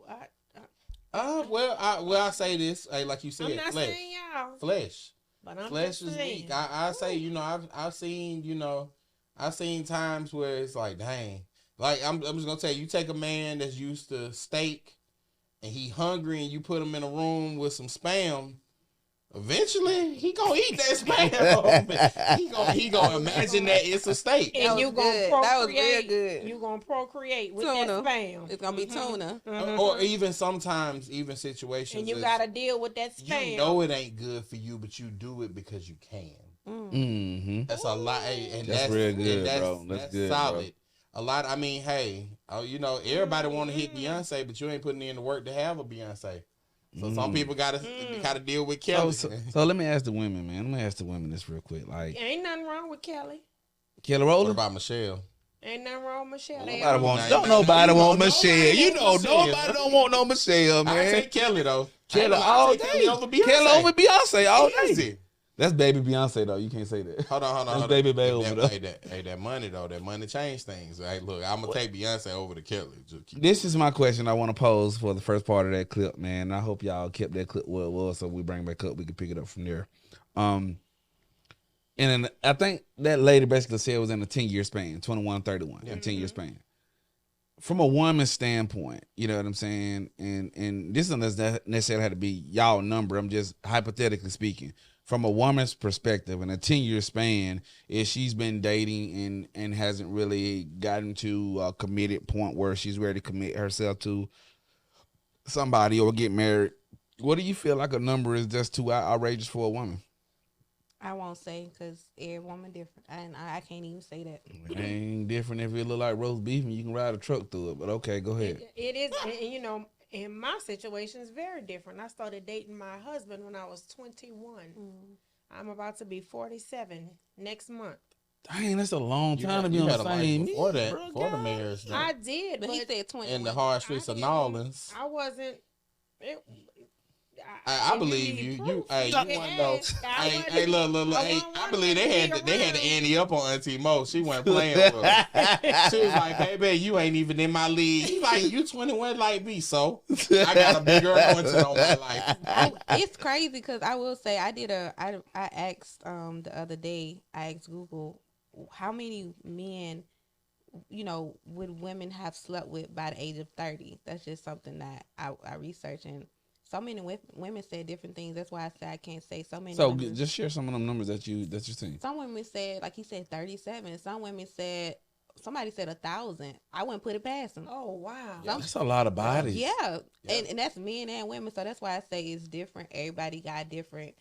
I say this, like you said, I'm not flesh. saying y'all. Flesh. But I'm Flesh just is saying. weak. I say, you know, I've seen times where it's like, dang. Like, I'm just going to tell you, take a man that's used to steak and he hungry and you put him in a room with some Spam, eventually he gonna eat that Spam. he gonna imagine that it's a steak. And you gonna procreate. That was real good. You gonna procreate with Tuna. that Spam. It's gonna be tuna. Or even sometimes, situations. And you gotta deal with that Spam. You know it ain't good for you, but you do it because you can. Mm-hmm. That's a lot, and that's real good, bro. That's good, solid. Bro. A lot. I mean, hey, you know, everybody want to hit Beyonce, but you ain't putting in the work to have a Beyonce. So some people gotta deal with Kelly. So let me ask the women, man. Let me ask the women this real quick. Like, Ain't nothing wrong with Kelly. Kelly What Rowland? about Michelle? Ain't nothing wrong with Michelle. Don't nobody want Michelle. You know, nobody don't want no Michelle, man. I say Kelly though. Kelly all day. Kelly over Beyonce. Kelly over Beyonce all day. Easy. That's baby Beyonce though. You can't say that. Hold on. That's baby Bay over there. Hey, that money though. That money changed things. Hey, look, I'm gonna take Beyonce over to Kelly. This is my question I want to pose for the first part of that clip, man. I hope y'all kept that clip where it was, so we bring it back up. We can pick it up from there. And then I think that lady basically said it was in a 10-year span, 21, 31, a 10-year span. From a woman's standpoint, you know what I'm saying? And this doesn't necessarily have to be y'all number. I'm just hypothetically speaking. From a woman's perspective, in a 10-year span, if she's been dating and hasn't really gotten to a committed point where she's ready to commit herself to somebody or get married, what do you feel like a number is just too outrageous for a woman? I won't say, because every woman different, and I can't even say that. It ain't different if it look like roast beef and you can ride a truck through it. But okay, go ahead. It is, and you know, in my situation, it's very different. I started dating my husband when I was 21. I'm about to be 47 next month. Dang, that's a long time to be on the same. Before the marriage. Though. I did, But he said 20. In the hard streets of New Orleans. I wasn't. I believe you. You want know. Hey, look. Hey, I believe they had to ante up on Auntie Mo. She wasn't playing with her. She was like, "Baby, you ain't even in my league." He like, "You 21 like me, so I got a bigger influence on my life." It's crazy because I will say I asked the other day. I asked Google how many men, you know, would women have slept with by the age of 30. That's just something that I researched, and so many women said different things. That's why I said I can't say so many. So numbers. just share some of them numbers that you're seeing. Some women said, like he said, 37. Some women said, somebody said 1,000. I wouldn't put it past them. Oh wow, That's a lot of bodies. Yeah. And that's men and women. So that's why I say it's different. Everybody got different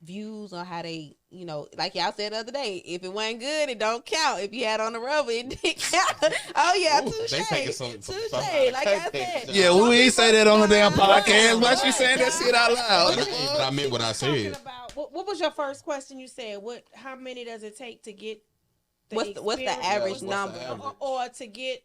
views on how they, you know, like y'all said the other day, if it wasn't good, it don't count. If you had on the rubber, it didn't count. Oh yeah, touche. Like I said. Yeah, we ain't say that on the damn podcast. Why she saying that shit out loud? But I meant what I said. What was your first question? You said how many does it take to get What's the average number? Or to get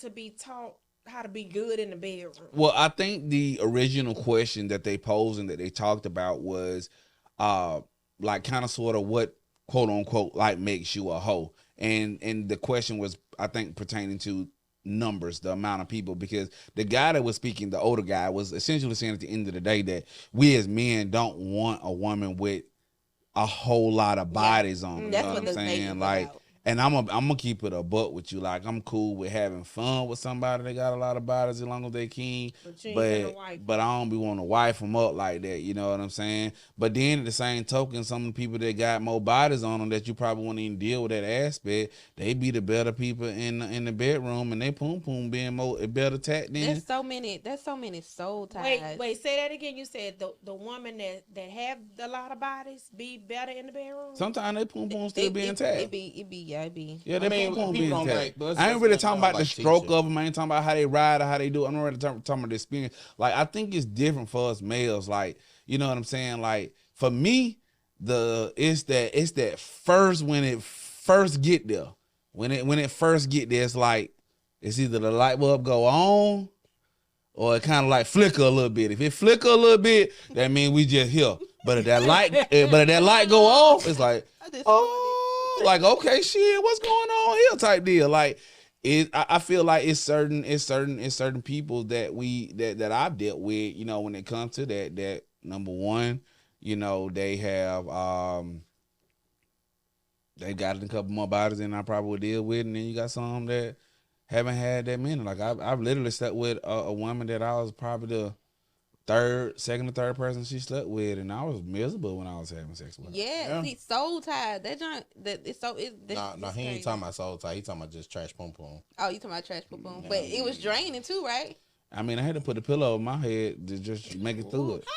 to be taught how to be good in the bedroom? Well, I think the original question that they posed and that they talked about was like kind of sort of what quote unquote like makes you a hoe. And the question was, I think, pertaining to numbers, the amount of people, because the guy that was speaking, the older guy, was essentially saying at the end of the day that we as men don't want a woman with a whole lot of bodies on them. That's You know what what I'm the date saying? is Like, about. and I'm gonna keep it a buck with you. Like, I'm cool with having fun with somebody that got a lot of bodies as long as they can. But you ain't finna wife But I don't be wanting to wife them up like that. You know what I'm saying? But then at the same token, some of the people that got more bodies on them that you probably won't even deal with that aspect, they be the better people in the bedroom, and they poom being more better tact than. There's so many soul ties. Wait, say that again. You said the woman that have a lot of bodies be better in the bedroom? Sometimes they poom still be intact. It be. Yeah, they I mean, poom people be don't intact. like- but I ain't really talking about the like stroke teaching. of them. I ain't talking about how they ride or how they do it. I'm not really talking about the experience. Like, I think it's different for us males. Like, you know what I'm saying? Like, for me, it's that first, when it first get there. When it first get there, it's like, it's either the light bulb go on or it kind of like flicker a little bit. If it flicker a little bit, that means we just here. But if that light go off, it's like, oh, like, okay, shit, what's going on here type deal. Like, I feel like it's certain people that I've dealt with, you know, when it comes to that number one, you know, they have they got a couple more bodies than I probably would deal with, and then you got some that haven't had that many. Like, I've literally slept with a woman that I was probably the second or third person she slept with, and I was miserable when I was having sex with her. Yeah. See, soul ties. That joint. No, he ain't talking about soul tie. He talking about just trash pum pum. Oh, you talking about trash boom boom? But it was draining too, right? I mean, I had to put a pillow over my head to just make it through it.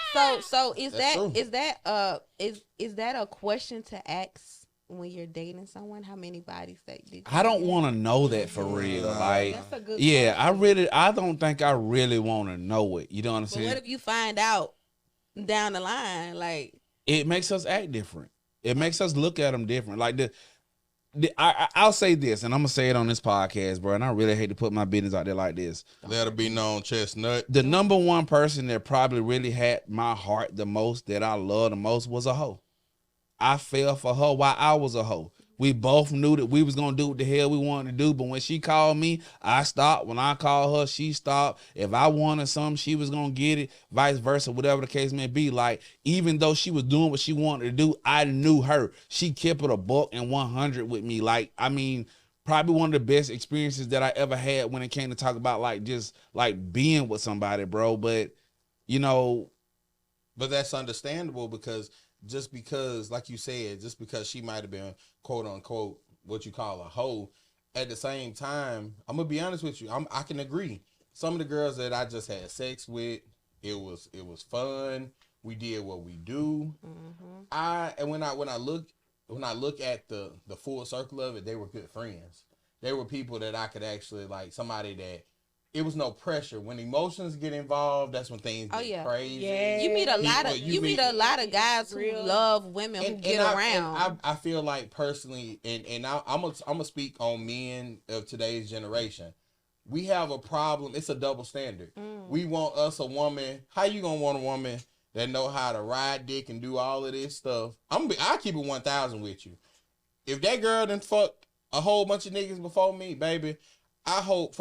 So is That's true. is that a question to ask when you're dating someone? How many bodies did you I don't want to know that for real. Like, That's a good yeah, question. I don't think I really want to know it. You know what I'm But saying? what if you find out down the line? Like, It makes us act different. It makes us look at them different. Like, I'll say this, and I'm gonna say it on this podcast, bro. And I really hate to put my business out there like this. Let it be known, Chestnut. The number one person that probably really had my heart the most, that I loved the most, was a hoe. I fell for her while I was a hoe. We both knew that we was gonna do what the hell we wanted to do, but when she called me, I stopped. When I called her, she stopped. If I wanted something, she was gonna get it, vice versa, whatever the case may be. Like, even though she was doing what she wanted to do, I knew her. She kept it a buck and 100 with me. Like, I mean, probably one of the best experiences that I ever had when it came to talk about, like, just like being with somebody, bro. But, you know, But that's understandable because just because, like you said, just because she might have been quote unquote what you call a hoe, at the same time, I'm gonna be honest with you, I can agree. Some of the girls that I just had sex with, it was fun. We did what we do. And when I look at the full circle of it, they were good friends. They were people that I could actually, like, somebody that it was no pressure. When emotions get involved, that's when things get crazy. Yeah. you meet a lot of You meet a lot of guys who love women who get around. I feel like personally, and I'm gonna speak on men of today's generation. We have a problem. It's a double standard. We want us a woman. How you gonna want a woman that know how to ride dick and do all of this stuff? I keep it 1,000 with you. If that girl done fucked a whole bunch of niggas before me, baby, I hope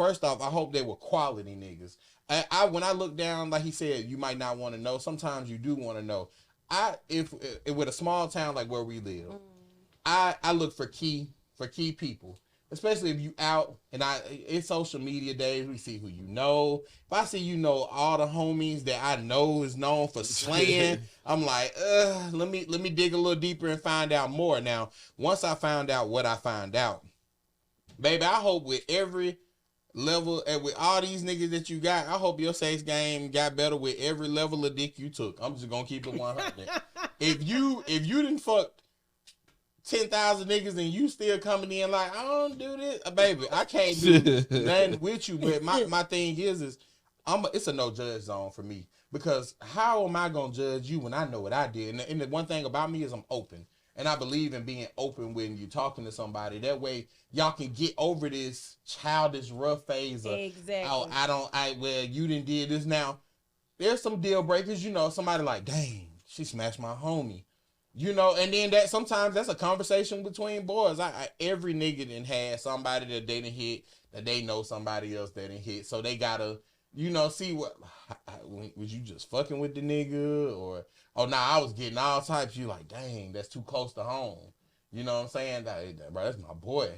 they were quality niggas. When I look down, like he said, you might not want to know. Sometimes you do want to know. If with a small town like where we live, I look for key people, especially if you out and it's social media days. We see who you know. If I see all the homies that I know is known for slaying, I'm like, let me dig a little deeper and find out more. Now, once I found out what I found out, baby, I hope with every level and with all these niggas that you got, I hope your sex game got better with every level of dick you took. I'm just gonna keep it 100. If you didn't fuck 10,000 niggas and you still coming in like, I don't do this, baby, I can't do nothing with you. But my thing is it's a no judge zone for me, because how am I gonna judge you when I know what I did? And the one thing about me is I'm open. And I believe in being open when you're talking to somebody. That way, y'all can get over this childish, rough phase of, well, you didn't did this. Now, there's some deal breakers, somebody like, dang, she smashed my homie. And then sometimes that's a conversation between boys. Every nigga done had somebody that they done hit, that they know somebody else that done hit. So they gotta, you know, see what was you just fucking with the nigga, or I was getting all types. You like, dang, that's too close to home. You know what I'm saying? Bro, that's my boy,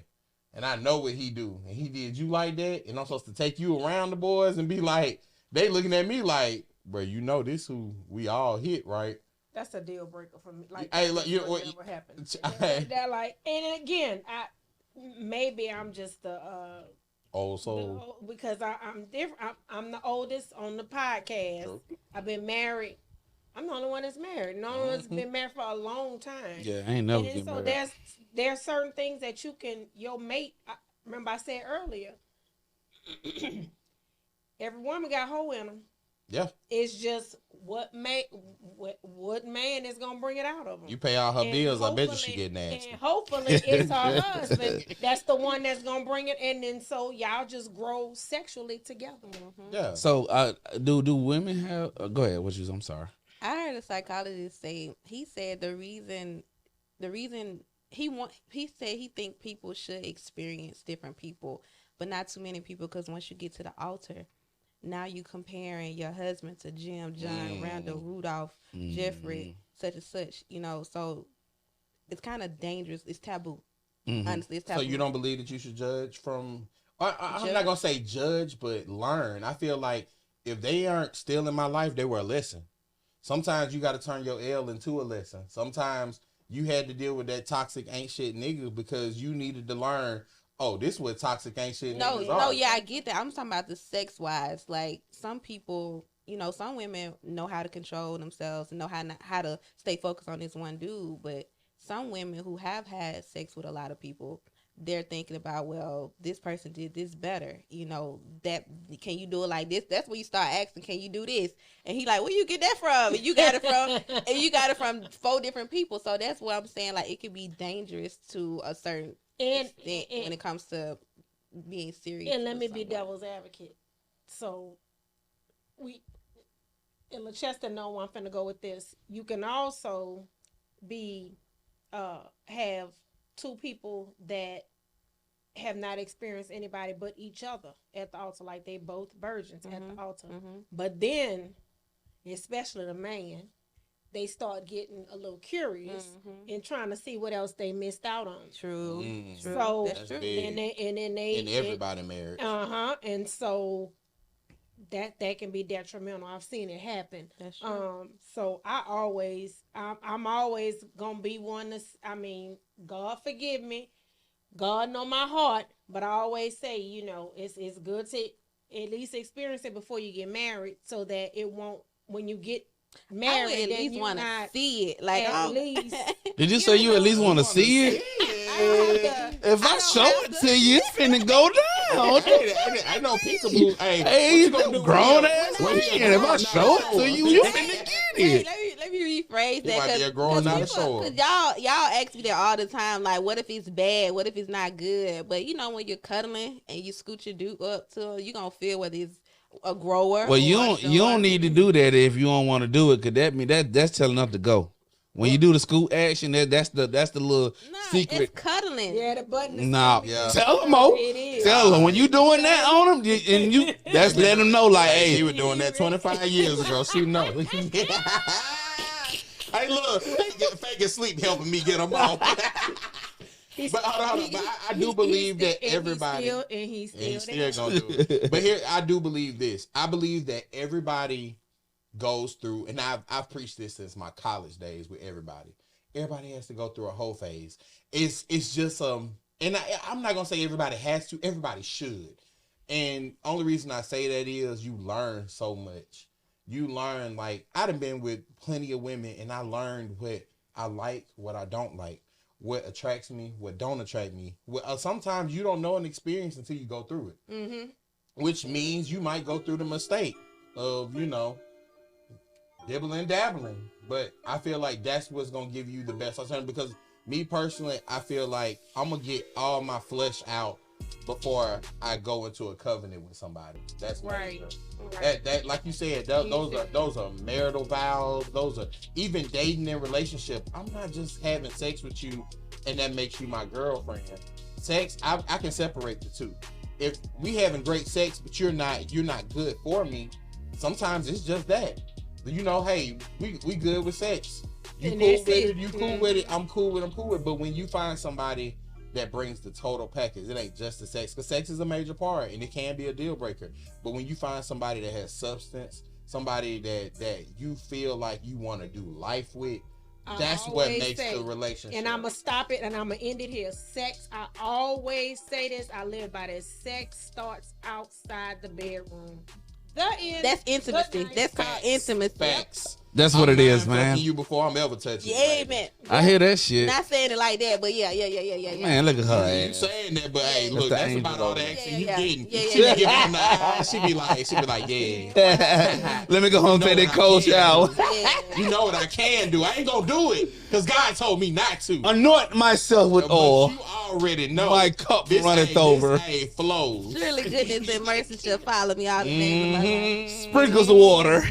and I know what he do, and he did you like that, and I'm supposed to take you around the boys and be like, they looking at me like, bro, you know this who we all hit, right? That's a deal breaker for me. Like, hey, look, you what happens? That like, and again, maybe I'm just the old soul, because I'm different. I'm the oldest on the podcast. True. I've been married. I'm the only one that's married. No one has been married for a long time. Yeah, I ain't never been so married. There's certain things that your mate. Remember I said earlier. Every woman got a hole in them. Yeah. It's just what man is gonna bring it out of them. You pay all her bills, I bet you she get nasty. And hopefully it's her husband that's the one that's gonna bring it, and then so y'all just grow sexually together. Mm-hmm. Yeah. So do women have? Go ahead. I'm sorry. I heard a psychologist say, he said the reason he said he think people should experience different people, but not too many people, because once you get to the altar, now you comparing your husband to Jim, John, Randall, Rudolph, Jeffrey, such and such, you know, so it's kind of dangerous. It's taboo. Honestly, it's taboo. So you don't believe that you should judge from, I'm not going to say judge, but learn. I feel like if they aren't still in my life, they were a lesson. Sometimes you got to turn your L into a lesson. Sometimes you had to deal with that toxic ain't shit nigga because you needed to learn, oh, this is what toxic ain't shit niggas are. No, yeah, I get that. I'm talking about the sex wise. Like, some people, you know, some women know how to control themselves and know how to stay focused on this one dude. But some women who have had sex with a lot of people, they're thinking about, well, this person did this better. You know, that can you do it like this? That's when you start asking, can you do this? And he like, where you get that from? And you got it from 4 different people. So that's what I'm saying. Like, it can be dangerous to a certain extent when it comes to being serious. And let me be devil's advocate. So in LaCheston know where I'm finna go with this. You can also have 2 people that have not experienced anybody but each other at the altar, like they both virgins at the altar. But then, especially the man, they start getting a little curious and trying to see what else they missed out on. True. So that's big. And everybody married. And so that can be detrimental. I've seen it happen. That's true. So I'm always gonna be one to. I mean, God forgive me, God know my heart, but I always say, you know, it's good to at least experience it before you get married, so that it won't, when you get married, I would at least want to see it. Like, at least. Did you say you at least want to see it? If I show it to you, it's finna go down. I know peekaboo. Hey, you gonna do grown ass man. If I show it to you, you finna get it. Let me rephrase that. Might be a growing out of show. Cause y'all ask me that all the time. Like, what if it's bad? What if it's not good? But you know, when you're cuddling and you scoot your dude up to her, you gonna feel whether it's a grower. Well, you don't need to do that if you don't want to do it, cause that's telling enough to go. When you do the scoot action, that's the little secret. It's cuddling. Yeah, the button. Nah, yeah. Tell them, Mo. Tell them when you doing that on them, and you that's letting them know, like, hey, he was doing that 25 years ago. She know. Hey, look, fake sleep helping me get them off. But hold on. But I do believe that everybody, he's still gonna do it. But here, I do believe this. I believe that everybody goes through, and I've preached this since my college days with everybody. Everybody has to go through a whole phase. It's just and I'm not gonna say everybody has to. Everybody should. And only reason I say that is you learn so much. You learn, like, I done been with plenty of women, and I learned what I like, what I don't like, what attracts me, what don't attract me. Sometimes you don't know an experience until you go through it. Which means you might go through the mistake of, you know, dibbling, dabbling. But I feel like that's what's going to give you the best alternative, because me personally, I feel like I'm going to get all my flesh out before I go into a covenant with somebody. That's right. That like you said, those are marital vows. Those are even dating and relationship. I'm not just having sex with you and that makes you my girlfriend. Sex, I can separate the two. if we having great sex, but you're not good for me, sometimes it's just that. You know, hey, we good with sex. You And cool that's with it. it, you cool with it, I'm cool with it. But when you find somebody that brings the total package, it ain't just the sex, because sex is a major part and it can be a deal breaker. But when you find somebody that has substance, somebody that you feel like you want to do life with, that's what makes the relationship. And I'm going to stop it and I'm going to end it here. Sex, I always say this, I live by this. Sex starts outside the bedroom. That's intimacy. That's called intimacy. Facts. That's what it is, I'm man. fucking you before I'm ever touching you. Yeah, baby. man. I hear that shit. Not saying it like that, but yeah. Man, look at her You ass. saying that, but hey, That's look, the that's angel about all the over action there. you Yeah, getting. yeah. She be giving him the eye. She be like, yeah. Let me go home and take that cold shower. You know what I can do. I ain't gonna do it because God told me not to. Anoint myself with But oil. you already know. My cup this runneth ain't- over. This ain't flows. Surely goodness and mercy shall follow me all the days of my life. Sprinkles of water.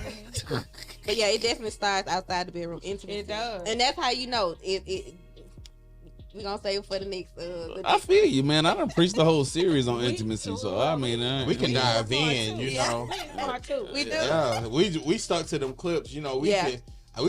But yeah, it definitely starts outside the bedroom. Intimacy. It does. And that's how you know it we're gonna save it for the next I feel you, man. I done preached the whole series on intimacy, so I mean, We can dive in, you know. Part two. We do. Yeah, we stuck to them clips, you know. We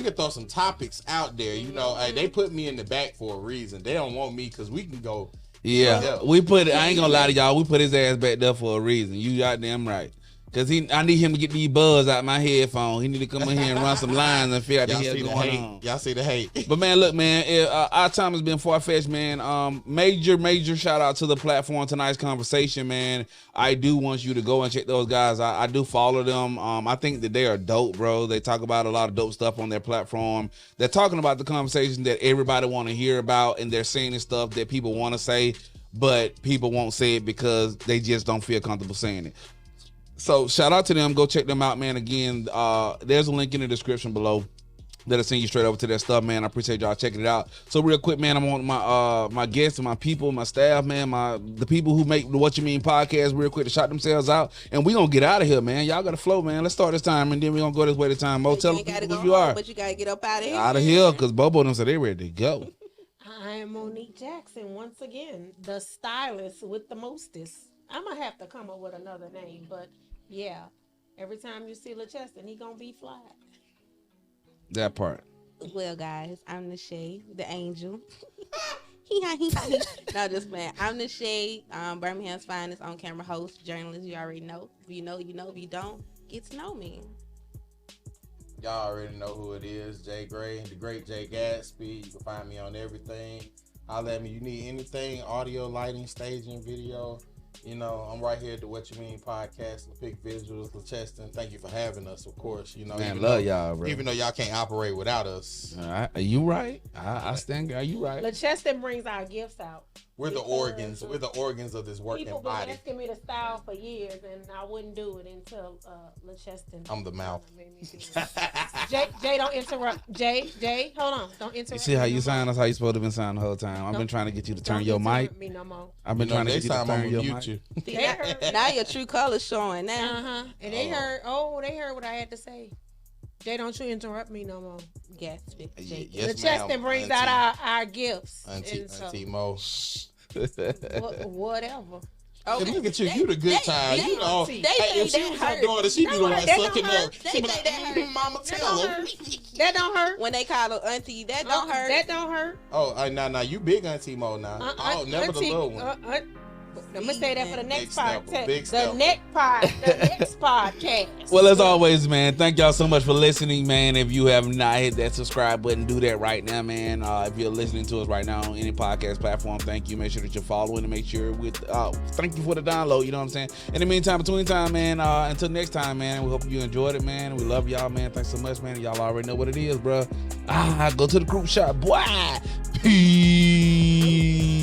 could throw some topics out there, you know. Hey, they put me in the back for a reason. They don't want me because we can go. yeah. We put it. I ain't gonna lie to y'all. We put his ass back there for a reason. You goddamn right. Cause I need him to get these buzz out my headphone. He need to come in here and run some lines and figure out the Y'all hell see the going hate. on. Y'all see the hate. But man, look, man, our time has been far-fetched, man. Major shout out to the platform, tonight's conversation, man. I do want you to go and check those guys. I do follow them. I think that they are dope, bro. They talk about a lot of dope stuff on their platform. They're talking about the conversation that everybody want to hear about, and they're saying the stuff that people want to say, but people won't say it because they just don't feel comfortable saying it. So shout out to them. Go check them out, man. Again, there's a link in the description below that'll send you straight over to that stuff, man. I appreciate y'all checking it out. So real quick, man, I want my guests and my people, my staff, man, the people who make the What You Mean podcast real quick to shout themselves out. And we gonna get out of here, man. Y'all got to flow, man. Let's start this time, and then we gonna go this way this time. Mo, tell them who you are. But you gotta get up out of here. Out of here, because Bobo them said they ready to go. I am Monique Jackson, once again, the stylist with the mostest. I'm going to have to come up with another name, but yeah, every time you see LaCheston, he going to be fly. That part. Well, guys, I'm the Shay, the angel. No, just man. I'm the Shay, Birmingham's finest on-camera host, journalist. You already know. If you know, you know. If you don't, get to know me. Y'all already know who it is. Jay Gray, the great Jay Gatsby. You can find me on everything. Holla at me. You need anything, audio, lighting, staging, video. You know, I'm right here at the What You Mean podcast, the Pick Visuals, LaCheston. Thank you for having us, of course. You know, Man, love y'all, bro. Even though y'all can't operate without us. All right. Are you right? I stand. Are you right? LaCheston brings our gifts out. We're the organs. We're the organs of this working People been body. asking me to style for years, and I wouldn't do it until LaCheston. I'm the mouth. made me do it. Jay, don't interrupt. Jay, hold on. Don't interrupt. You see how me you no sound? more. That's how you supposed to been sounding the whole time. I've been trying to get you to turn Don't your mic. interrupt me no more. I've been trying to get you to next time I'm turn your gonna mic. mute you. They heard. Now your true colors showing now. And they heard. Oh, they heard what I had to say. Jay, don't you interrupt me no more. Gatsby. Yes, LaCheston ma'am. brings Auntie- out our gifts. Auntie, And so, Auntie Mo. whatever. Hey, look at you. You the good time. You know. They Hey, if say she that was her hurt. daughter, she'd be the one That don't sucking hurt. up. They She'd be say like, that hurt. Mama, That tell don't her. hurt. That don't hurt. When they call her auntie, that don't hurt. That don't hurt. Oh, now you big Auntie Mo now. Oh, never the little one. I'm gonna say that for the next Big podcast. stepper, big The stepper. next podcast. Well, as always, man, thank y'all so much for listening, man. If you have not hit that subscribe button, do that right now, man. If you're listening to us right now on any podcast platform, thank you. Make sure that you're following and make sure thank you for the download. You know what I'm saying? In the meantime, between time, man, until next time, man, we hope you enjoyed it, man. We love y'all, man. Thanks so much, man. Y'all already know what it is, bro. Go to the group shot, boy. Peace.